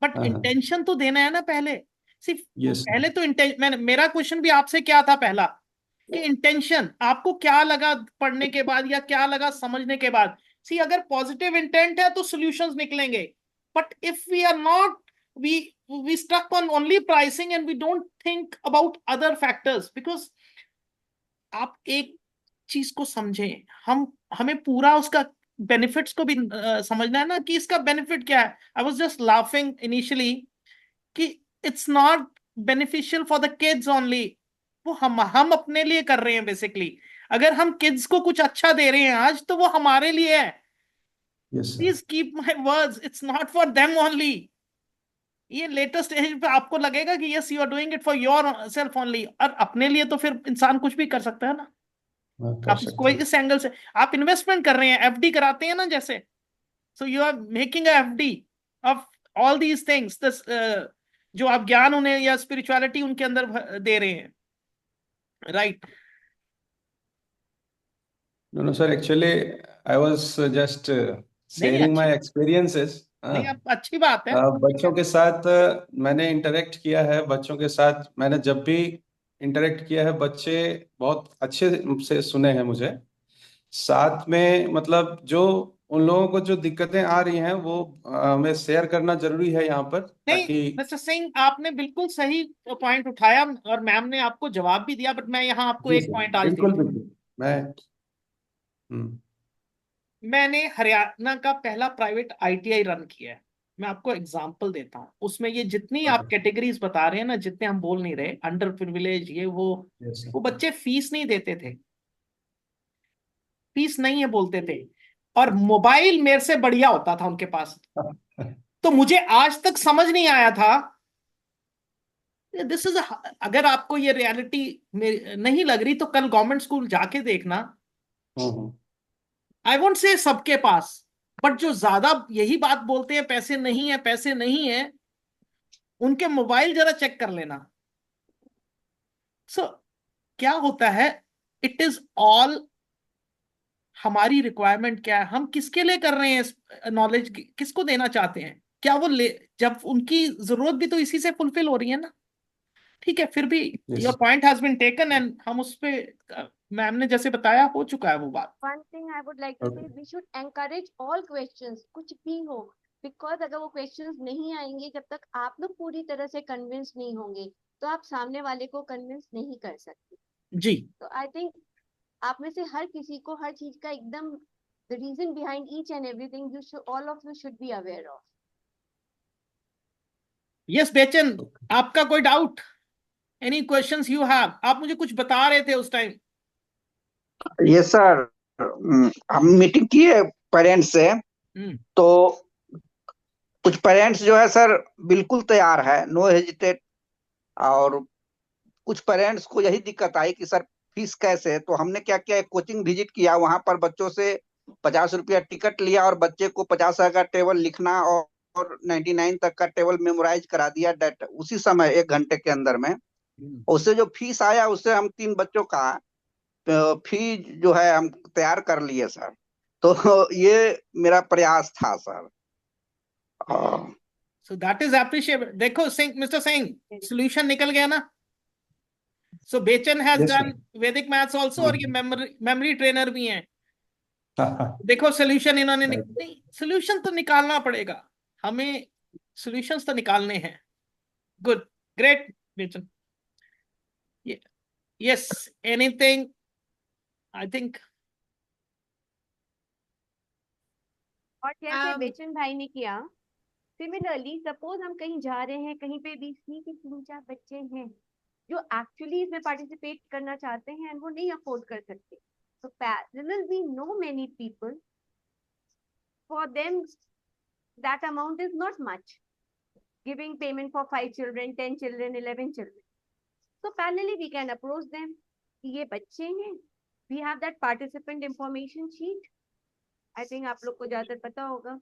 बट हाँ, इंटेंशन तो देना है ना पहले। सिर्फ Yes, sir. पहले तो मेरा क्वेश्चन भी आपसे क्या था पहला, कि इंटेंशन आपको क्या लगा पढ़ने के बाद या क्या लगा समझने के बाद। सी, अगर पॉजिटिव इंटेंट है तो सॉल्यूशंस निकलेंगे, but if we are not, we stuck on only pricing and we don't think about other factors, because आप एक चीज को समझें, हमें पूरा उसका बेनिफिट्स को भी समझना है ना, कि इसका बेनिफिट क्या है। I was just laughing initially कि it's not beneficial for the kids only, वो हम अपने लिए कर रहे हैं बेसिकली। अगर हम किड्स को कुछ अच्छा दे रहे हैं आज, तो वो हमारे लिए है। Yes, sir. Please keep my words, it's not for them only. ये लेटेस्ट एज पे आपको लगेगा कि yes you are doing it for yourself only, और अपने लिए तो फिर इंसान कुछ भी कर सकता है ना। हाँ, कर आप इसको सकते हैं। इस एंगल से, आप इन्वेस्टमेंट कर रहे हैं, एफडी कराते हैं ना जैसे, so you are making a FD of all these things, this जो आप ज्ञान उन्हें या स्पिरिचुअलिटी उनके अंदर दे रहे हैं, right? No, no, sir. Actually, I was just नहीं, sharing my अच्छी, experiences. नहीं, आप अच्छी बात है। बच्चों के साथ मैंने इंटरेक्ट किया है। बच्चों के साथ मैंने जब भी इंटरेक्ट किया है, बच्चे बहुत अच्छे से सुने हैं मुझे। साथ में मतलब जो उन लोगों को जो दिक्कतें आ रही हैं वो हमें शेयर करना जरूरी है यहाँ पर, नहीं ताकि मिस्टर सिंह, आपने बिल्कुल सही पॉइंट उठाया और मैम ने आपको जवाब भी दिया, बट मैं यहाँ आपको जी एक सर, पॉइंट आज बिल्कुल देता हूँ। बिल्कुल। हम्म मैंने हरियाणा का पहला प्राइवेट आईटीआई रन किया है। मैं आपको एग्जांपल देता हूँ, उसमें ये जितनी आप कैटेगरीज बता रहे हैं ना, जितने हम बोल नहीं रहे, अंडर प्रिविलेज ये यस वो बच्चे फीस नहीं देते थे, फीस नहीं है बोलते थे, और मोबाइल मेरे से बढ़िया होता था उनके पास। सर। तो मुझे आज तक समझ नहीं आया था दिस इज, अगर आपको ये रियलिटी नहीं लग रही तो कल गवर्नमेंट स्कूल जाके देखना। हम्म आई वोंट से सबके पास, बट जो ज्यादा यही बात बोलते हैं पैसे नहीं है, पैसे नहीं है, उनके मोबाइल जरा चेक कर लेना। सो क्या होता है, इट इज ऑल हमारी रिक्वायरमेंट क्या है, हम किसके लिए कर रहे हैं, नॉलेज किसको देना चाहते हैं, क्या वो जब उनकी जरूरत भी तो इसी से फुलफिल हो रही है ना। ठीक है, फिर भी Yes. Your point has been taken and हम उस पे मैम ने जैसे बताया हो चुका है वो बात। One thing I would like to say, we should encourage all questions, कुछ भी हो, because अगर वो questions नहीं आएंगे, जब तक आप लोग पूरी तरह से convince नहीं होंगे, तो आप सामने वाले को convince नहीं कर सकते। जी, तो I think आप में से हर किसी को हर चीज का एकदम the reason behind each and everything you should, all of you should be aware of. Yes बेचन, आपका कोई doubt, any questions you have? आप मुझे कुछ बता रहे थे उस टाइम। यस सर, हम मीटिंग किए पेरेंट्स से, तो कुछ पेरेंट्स जो है सर बिल्कुल तैयार है, नो हेजिटेट, और कुछ पेरेंट्स को यही दिक्कत आई कि सर फीस कैसे। तो हमने क्या किया, एक कोचिंग विजिट किया, वहां पर बच्चों से 50 रुपया टिकट लिया और बच्चे को 50 का टेबल लिखना और 99 तक का टेबल मेमोराइज करा दिया डेट उसी समय 1 घंटे के अंदर में। उससे जो फीस आया उससे हम 3 बच्चों का फी जो है हम तैयार कर लिए सर। तो ये मेरा प्रयास था sir. So that is appreciated. देखो सिंह, मिस्टर सिंह, सॉल्यूशन निकल गया ना। सो बेचन हैज Yes, डन वैदिक मैथ्स आल्सो, और ये मेमोरी ट्रेनर भी हैं। देखो सॉल्यूशन इन्होंने नहीं, सॉल्यूशन तो निकालना पड़ेगा हमें, सॉल्यूशंस तो निकालने हैं। गुड, ग्रेट बेचन। Yes, anything? आई थिंक और जैसे बेचन भाई ने किया, सिमिलरली सपोज हम कहीं जा रहे हैं, कहीं पे भी 3-4 बच्चे हैं जो एक्चुअली इसमें पार्टिसिपेट करना चाहते हैं एंड वो नहीं अफोर्ड कर सकते, तो parallel we know many people, for them that amount is not much, giving payment for 5 children, 10 children, 11 children. So parallelly we can approach them कि ये बच्चे हैं, we have that participant information sheet. I think आप लोग को ज्यादातर पता होगा,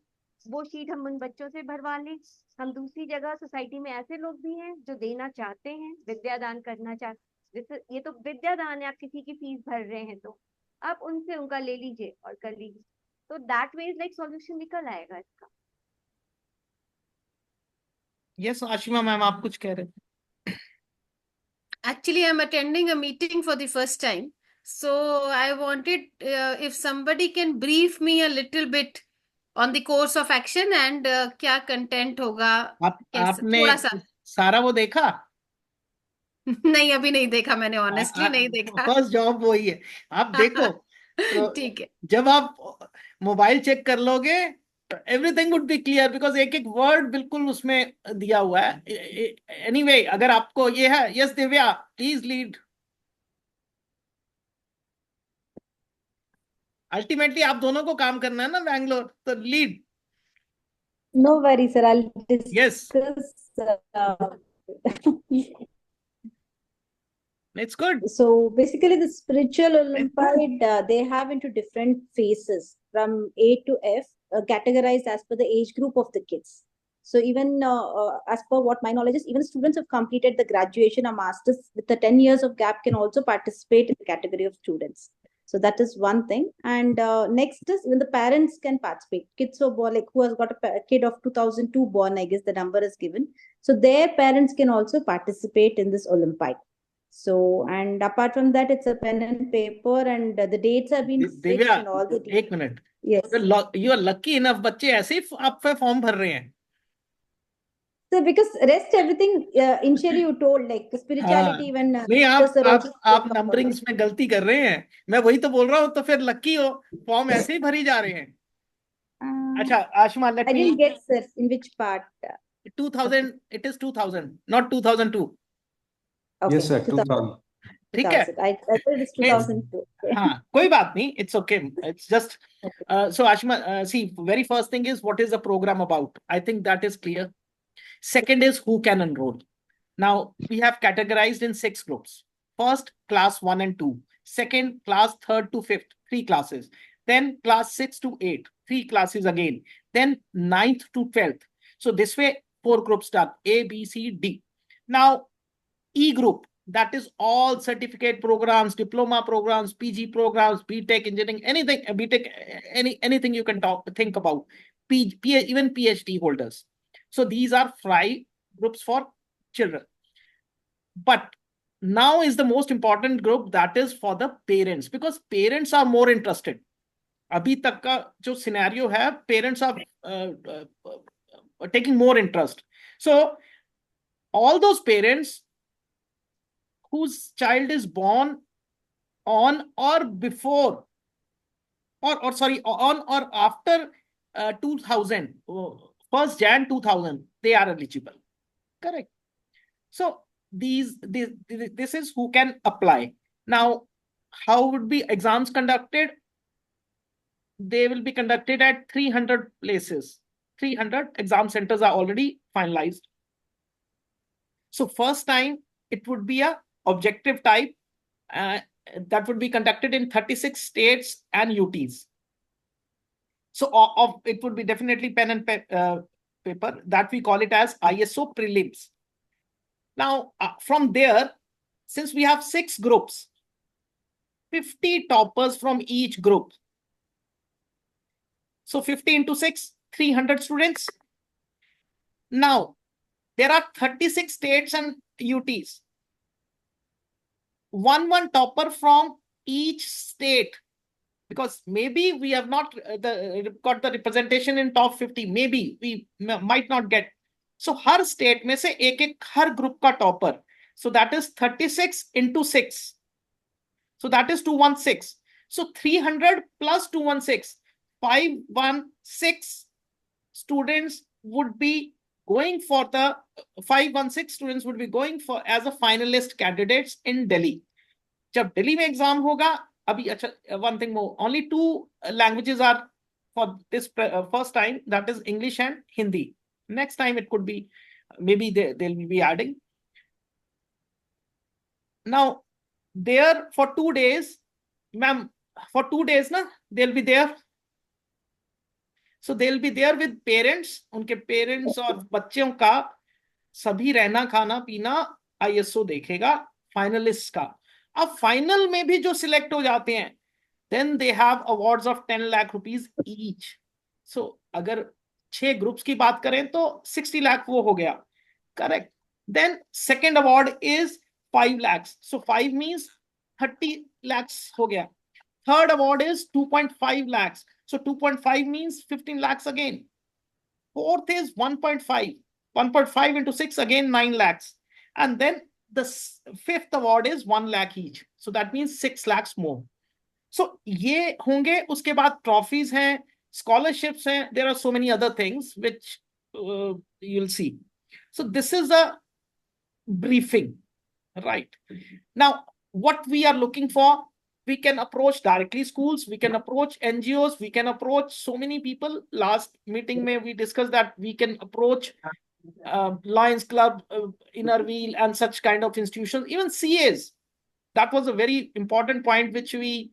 वो शीट हम उन बच्चों से भरवा लें। हम दूसरी जगह सोसाइटी में ऐसे लोग भी हैं जो देना चाहते हैं, विद्यादान करना चाहते, ये तो विद्यादान है, आप किसी की फीस भर रहे हैं तो आप उनसे उनका ले लीजिए और कर लीजिए। तो that way is like solution निकल आएगा इसका। यस आशिमा मैम, आप कुछ कह रहे थे? Actually, I'm attending a meeting for the first time. So I wanted, if somebody can brief me a little bit on the course of action and क्या content होगा, आपने थोड़ा सा। सारा वो देखा? नहीं, अभी नहीं देखा मैंने, ऑनेस्टली नहीं देखा। फर्स्ट जॉब वही है, आप देखो। तो ठीक है, जब आप मोबाइल चेक कर लोगे तो everything would be clear, because एक एक वर्ड बिल्कुल उसमें दिया हुआ है। एनीवे, अगर आपको ये है, yes Divya please lead. Ultimately आप दोनों को काम करना है ना बैंगलोर, तो lead. No worries, sir. I'll Yes. discuss. It's good. So basically, the spiritual Olympiad, they have into different phases from A to F, categorized as per the age group of the kids. So even as per what my knowledge is, even students who have completed the graduation or masters with the 10 years of gap can also participate in the category of students. So that is one thing. And next is when the parents can participate. Kids who are born, like who has got a kid of 2002 born, I guess the number is given. So their parents can also participate in this Olympiad. So, and apart from that, it's a pen and paper, and the dates have been fixed Divya, and all the एक मिनट। Yes. You are lucky enough, बच्चे ऐसे ही आप पे form भर रहे हैं। So because rest everything initially you told like spirituality when नहीं, आप नंबरिंग्स में गलती कर रहे हैं, मैं वही तो बोल रहा हूँ। तो फिर लकी हो, फॉर्म ऐसे ही भरी जा रहे हैं। अच्छा Ashima, let I me, didn't get, sir, in which part? 2000, it is 2000, not 2002। Okay, Yes, sir, 2000. ठीक है, 2000. I thought it was 2002. हाँ कोई बात नहीं, it's okay, it's just so Ashima, see, very first thing is what is the program about? I think that is clear. Second is who can enroll. Now we have categorized in 6 groups. First, class 1 and 2. Second, class 3rd to 5th, 3 classes. Then class 6 to 8, 3 classes again. Then 9th to 12th. So this way 4 groups done, A, B, C, D. Now E group, that is all certificate programs, diploma programs, PG programs, BTech engineering, anything, BTech, anything you can think about, even PhD holders. So these are 5 groups for children. But now is the most important group, that is for the parents, because parents are more interested. अभी तक का जो scenario है, parents are taking more interest. So all those parents whose child is born on or before or sorry, on or after 2000, 1st Jan 2000, they are eligible. Correct. So this is who can apply. Now, how would be exams conducted? They will be conducted at 300 places. 300 exam centers are already finalized. So first time it would be a objective type that would be conducted in 36 states and UTs. So it would be definitely pen and paper, that we call it as ISO prelims. Now, from there, since we have 6 groups, 50 toppers from each group. So 50 into 6, 300 students. Now, there are 36 states and UTs. One topper from each state, because maybe we have not got the representation in top 50. Maybe we might not get. So her state में से एक हर group का topper. So that is 36 into 6. So that is 216. So 300 plus 216, 516 students would be going for the 516 students would be going for as a finalist candidates in Delhi. जब दिल्ली में exam होगा, अभी अच्छा, one thing more, only 2 languages are for this first time, that is English and Hindi. Next time it could be, maybe they'll be adding. Now, there for 2 days, ma'am, for 2 days, na, they'll be there. So they'll be there with parents, उनके parents और बच्चों का सभी रहना खाना पीना ISO देखेगा finalists का. अब फाइनल में भी जो सिलेक्ट हो जाते हैं, then they have awards of 10 lakh rupees each. So अगर 6 ग्रुप्स की बात करें तो 60 लाख वो हो गया. Correct. Then second award is 5 lakhs. So 5 means 30 lakhs हो गया. Third award is 2.5 lakhs. So 2.5 means 15 lakhs again. Fourth is 1.5. 1.5 into 6 again 9 lakhs. And then the 5th award is 1 lakh each. So that means 6 lakhs more. So ये होंगे. उसके बाद trophies हैं, scholarships हैं. There are so many other things which you'll see. So this is a briefing, right? Now, what we are looking for, we can approach directly schools, we can approach NGOs, we can approach so many people. Last meeting we discussed that we can approach Lions Club, Inner Wheel and such kind of institutions, even CAs. That was a very important point which we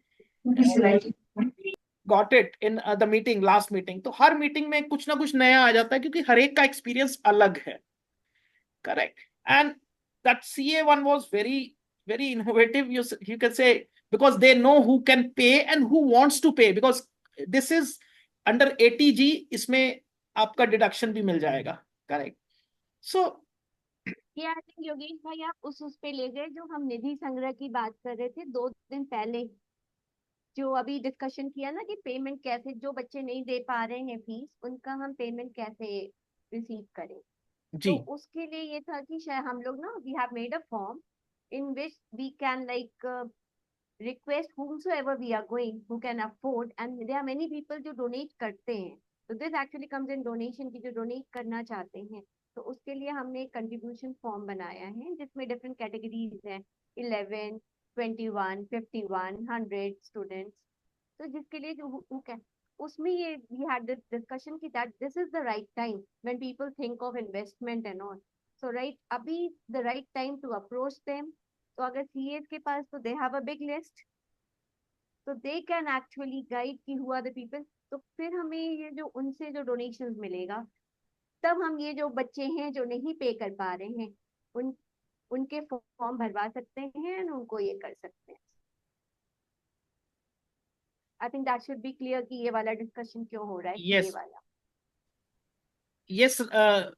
got it in the meeting, last meeting. तो हर meeting में कुछ ना कुछ नया आ जाता है क्योंकि हर एक का एक्सपीरियंस अलग है. Correct. And that CA one was very, very innovative, you can say, because they know who can pay and who wants to pay, because this is under ATG, इसमें आपका डिडक्शन भी मिल जाएगा. Correct. So ये I think Yogesh भाई आप उस पे ले गए जो हम निधि संग्रह की बात कर रहे थे 2 दिन पहले, जो अभी डिस्कशन किया ना कि पेमेंट कैसे, जो बच्चे नहीं दे पा रहे हैं फीस, उनका हम पेमेंट कैसे रिसीव करें. तो उसके लिए ये था कि शायद हम लोग ना, we have made a form in which we can like request whomsoever we are going who can afford, and there are many people जो डोनेट करते हैं. तो this actually comes in donation की जो डोनेट करना चाहते हैं. तो उसके लिए हमने एक कंट्रीब्यूशन फॉर्म बनाया है जिसमें डिफरेंट कैटेगरीज हैं, 11, 21, 51, 100 स्टूडेंट्स. तो जिसके लिए जो उसमें ये we had this discussion कि that this is the right time when people think of investment and all. So right अभी the right time to approach them. तो अगर CAs के पास, तो they have a big list, so they can actually guide कि who are the people. तो फिर हमें ये जो उनसे जो डोनेशंस मिलेगा, तब हम ये जो बच्चे हैं जो नहीं पे कर पा रहे हैं उनके फॉर्म भरवा सकते हैं और उनको ये कर सकते हैं. I think that should be clear कि ये वाला डिस्कशन क्यों हो रहा है. Yes. ये वाला यस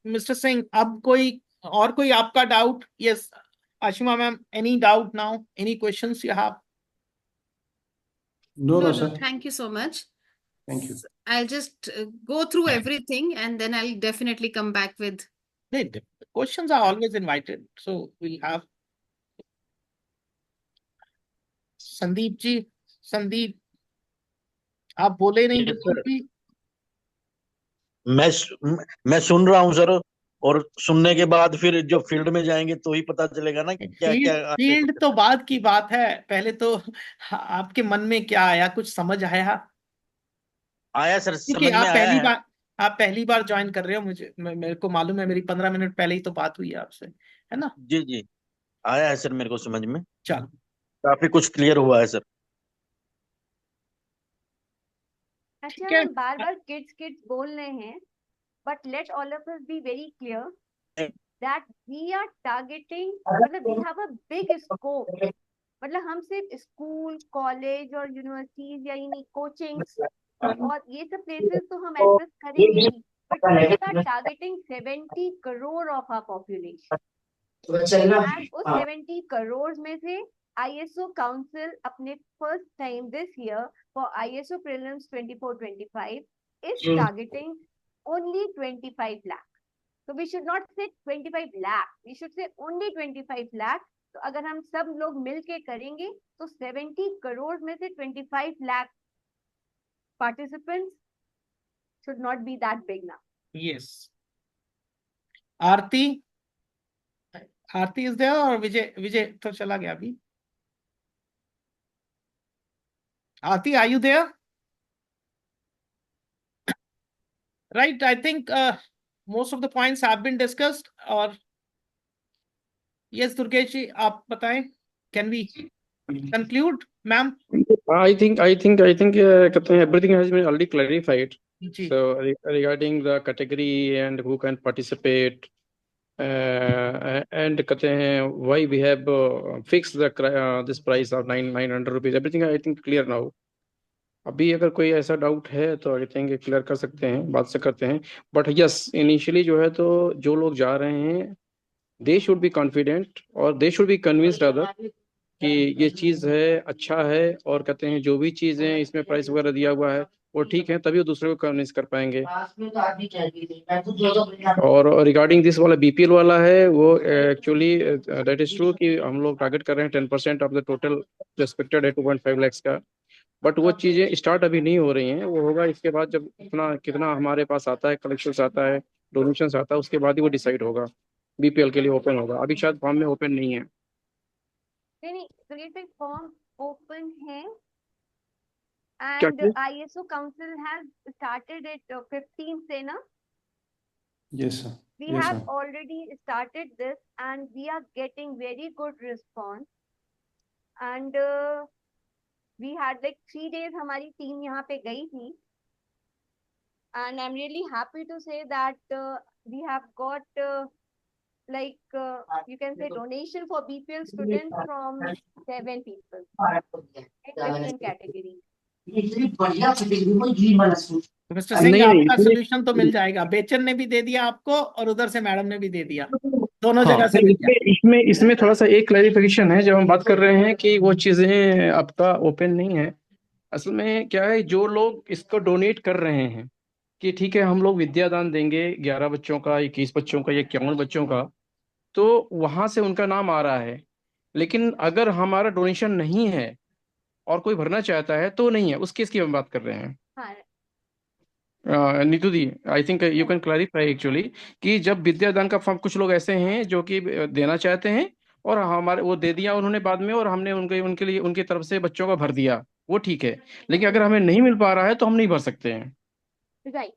मिस्टर सिंह, अब कोई आपका doubt? Yes Ashima ma'am, any doubt now, any questions you have? No, No, sir. thank you so much. Thank you. I'll just go through everything and then I'll definitely come back with. The questions are always invited, so we'll have Sandeep ji. Sandeep, आप बोले नहीं Yes, बिल्कुल sir. भी। मैं सुन रहा हूँ sir, और सुनने के बाद फिर जो फील्ड में जाएंगे तो ही पता चलेगा ना कि क्या क्या आगे फील्ड तो बाद की बात है, पहले तो आपके मन में क्या आया, कुछ समझ आया? आया सर, क्योंकि समझ में आया है। आप पहली बार ज्वाइन कर रहे हो, मेरे को मालूम है, मेरी 15 मिनट पहले ही तो बात हुई है आपसे, है ना? जी जी, आया है सर मेरे को समझ में, चलो, काफी कुछ क्लियर हुआ है सर। अच्छा, ठीक है। हम बार बार किड्स किड्स बोल रहे हैं, but let all of us be very clear that we are targeting, मतलब we have a big scope, मतलब हम सिर्फ स्कूल, कॉलेज और यूनिवर्सिटीज या इन्हीं कोचिंग्स और ये सब प्लेसेस तो हम एड्रेस करेंगे ही, but we are targeting 70 crore of our population, and उस 70 करोड़ में से ISO काउंसिल अपने first time this year for ISO prelims 24-25 is targeting only 25 lakh. So we should not say 25 lakh, we should say only 25 lakh. तो अगर हम सब लोग मिलके करेंगे तो 70 करोड़ में से 25 lakh participants should not be that big now. Yes. Aarti is there, और विजय तो चला गया अभी। Aarti, are you there? Right, I think most of the points have been discussed. और यस दुर्गेश जी, आप बताएं, can we conclude, ma'am? I think कहते हैं everything has been already clarified. Ji. So regarding the category and who can participate, and कहते हैं why we have fixed this price of 900 rupees, everything I think clear now. अभी अगर कोई ऐसा doubt है तो आई थिंक क्लियर कर सकते हैं, बात से करते हैं। बट यस, इनिशियली जो है तो जो लोग जा रहे हैं दे शुड बी कॉन्फिडेंट और they should be convinced other कि ये चीज़ है, अच्छा है, और कहते हैं जो भी चीज़ें इसमें प्राइस वगैरह दिया हुआ है वो ठीक है, तभी वो दूसरे को कन्विंस कर पाएंगे। और रिगार्डिंग दिस वाला BPL वाला है, वो एक्चुअली दैट इज ट्रू कि हम लोग टारगेट कर रहे हैं 10% ऑफ द टोटल एक्सपेक्टेड है 2.5 लाख का, बट वो चीज़ें स्टार्ट अभी नहीं हो रही हैं, वो होगा इसके बाद जब कितना हमारे पास आता है, कलेक्शन आता है, डोनेशन आता है, उसके बाद ही वो डिसाइड होगा, BPL के लिए ओपन होगा। अभी शायद फॉर्म में ओपन नहीं है। नहीं, तो ये फॉर्म ओपन है क्या and ISO council has started it 15 से ना? Yes, sir. We Yes, have sir. already started this and we are getting very good response, and we had like 3 days हमारी टीम यहाँ पे गई थी, and I'm really happy to say that we have got you can say donation for BPL students from 7 people in different categories. Mister Singh, नहीं, आपका इसमें solution तो मिल जाएगा। बेचन ने भी दे दिया आपको और उधर से मैडम ने भी दे दिया, दोनों हाँ, जगह से मिल गया। इसमें थोड़ा सा एक क्लैरिफिकेशन है। जब हम बात कर रहे हैं कि वो चीज़ें आपका ओपन नहीं है, असल में क्या है, जो लोग इसको डोनेट कर रहे हैं कि ठीक है हम लोग विद्यादान देंगे 11 बच्चों का, 21 बच्चों का या 51 बच्चों का, तो वहां से उनका नाम आ रहा है। लेकिन अगर हमारा डोनेशन नहीं है और कोई भरना चाहता है तो नहीं है, उस केस की हम बात कर रहे हैं। हाँ, Neetu di, I think you can clarify actually कि जब विद्यादान का फॉर्म, कुछ लोग ऐसे हैं जो कि देना चाहते हैं और हमारे वो दे दिया उन्होंने बाद में, और हमने उनके लिए उनकी तरफ से बच्चों का भर दिया, वो ठीक है। लेकिन अगर हमें नहीं मिल पा रहा है तो हम नहीं भर सकते हैं। राइट,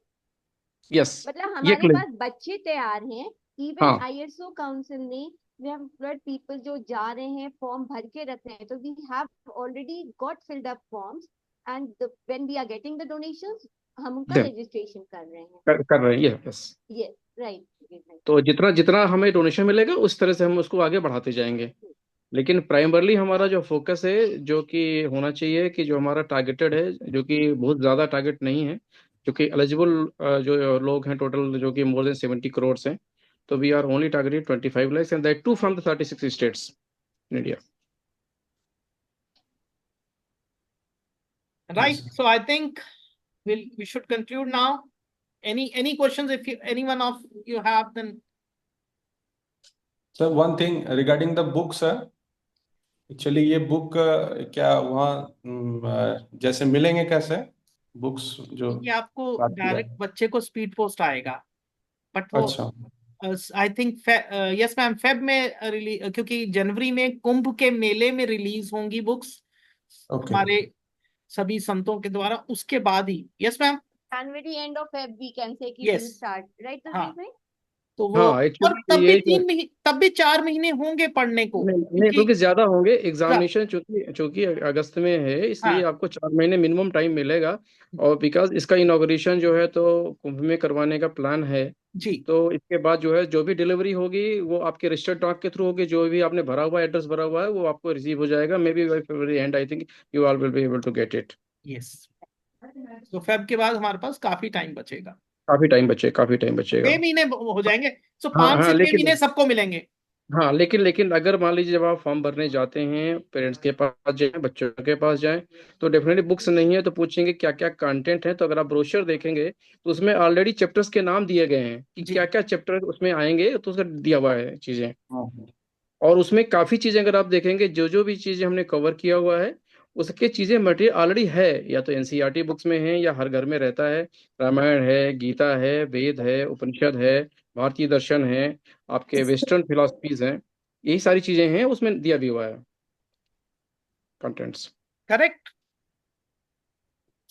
यस, मतलब ये हमारे पास बच्चे तैयार हैं। इवन हाँ, ISO काउंसिल ने, we have got people जो जा रहे हैं फॉर्म भर के रखे हैं, तो we have already got filled up forms and when we are getting the donations हम उनका रजिस्ट्रेशन कर रहे हैं। कर रहे हैं, यस। Yes, right. तो जितना जितना हमें डोनेशन मिलेगा उस तरह से हम उसको आगे बढ़ाते जाएंगे। लेकिन प्राइमरली हमारा जो फोकस है, जो कि होना चाहिए कि जो हमारा टारगेटेड है, जो कि बहुत ज़्यादा टारगेट नहीं है, क्योंकि एलिजिबल जो लोग हैं टोटल जो कि मोर देन 70 करोड़ हैं, तो we are only targeting 25 lakhs and that too from the 36 states in India. Right. So I think we should conclude now. Any questions? If anyone of you have, then. Sir, one thing regarding the book, sir. Actually, ये book क्या वहाँ जैसे मिलेंगे कैसे books जो ये आपको बात की जाए? डायरेक्ट बच्चे को स्पीड पोस्ट आएगा, बट वो अच्छा, I think yes ma'am Feb में रिलीज, क्योंकि जनवरी में कुंभ के मेले में रिलीज होंगी बुक्स ओके, हमारे सभी संतों के द्वारा, उसके बाद ही. Yes ma'am. January end of Feb we can say कि Yes. will start, right? हाँ. Right? तो वो हाँ और एक्चुअली तब भी ये 3 महीने, तब भी 4 महीने होंगे पढ़ने को, नहीं क्योंकि क्योंकि ज्यादा होंगे एग्जामिनेशन, चूंकि अगस्त में है, इसलिए हाँ. आपको 4 महीने मिनिमम टाइम मिलेगा. और बिकॉज इसका इनॉग्रेशन जो है तो कुंभ में करवाने का प्लान है, जी. तो इसके बाद जो है जो भी डिलीवरी होगी वो आपके रजिस्टर्ड डाक के थ्रू होगी. जो भी आपने भरा हुआ एड्रेस भरा हुआ है वो आपको रिसीव हो जाएगा. Maybe by February and I think you all will be able to get it. Yes. तो फेब के बाद हमारे पास काफी टाइम बचेगा. काफी टाइम बचेगा. 6 महीने हो जाएंगे. तो हाँ 5 हाँ से 6 लेकिन महीने सबको मिलेंगे. हाँ लेकिन अगर मान लीजिए जब आप फॉर्म भरने जाते हैं, पेरेंट्स के पास जाएं, बच्चों के पास जाएं, तो डेफिनेटली बुक्स नहीं है तो पूछेंगे क्या क्या कंटेंट है. तो अगर आप ब्रोशर देखेंगे तो उसमें ऑलरेडी चैप्टर्स के नाम दिए गए हैं कि जी. क्या क्या चैप्टर उसमें आएंगे, तो उसका दिया हुआ है चीजें. हाँ, और उसमें काफी चीजें अगर आप देखेंगे, जो भी चीजें हमने कवर किया हुआ है उसके चीजें मटेरियल ऑलरेडी है, या तो एनसीईआरटी बुक्स में है या हर घर में रहता है. रामायण है, गीता है, वेद है, उपनिषद है, भारतीय दर्शन है, आपके वेस्टर्न फिलॉसफीज हैं, यही सारी चीजें हैं उसमें दिया भी हुआ है contents. Correct.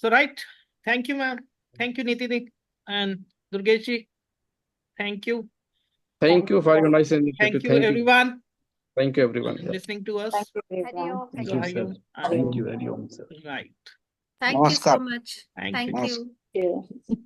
So right. Thank you, ma'am. Thank you, Niti and Durgesh ji. Thank you. Thank you for your nice Thank initiative. you, everyone, Thank you everyone. Yeah. listening to us. Thank you, everyone. Hariom. Thank you, sir. Hariom. Thank you, Hariom, sir. Right. Thank you so नमस्कार. much. Thank Thank you. you. Yeah.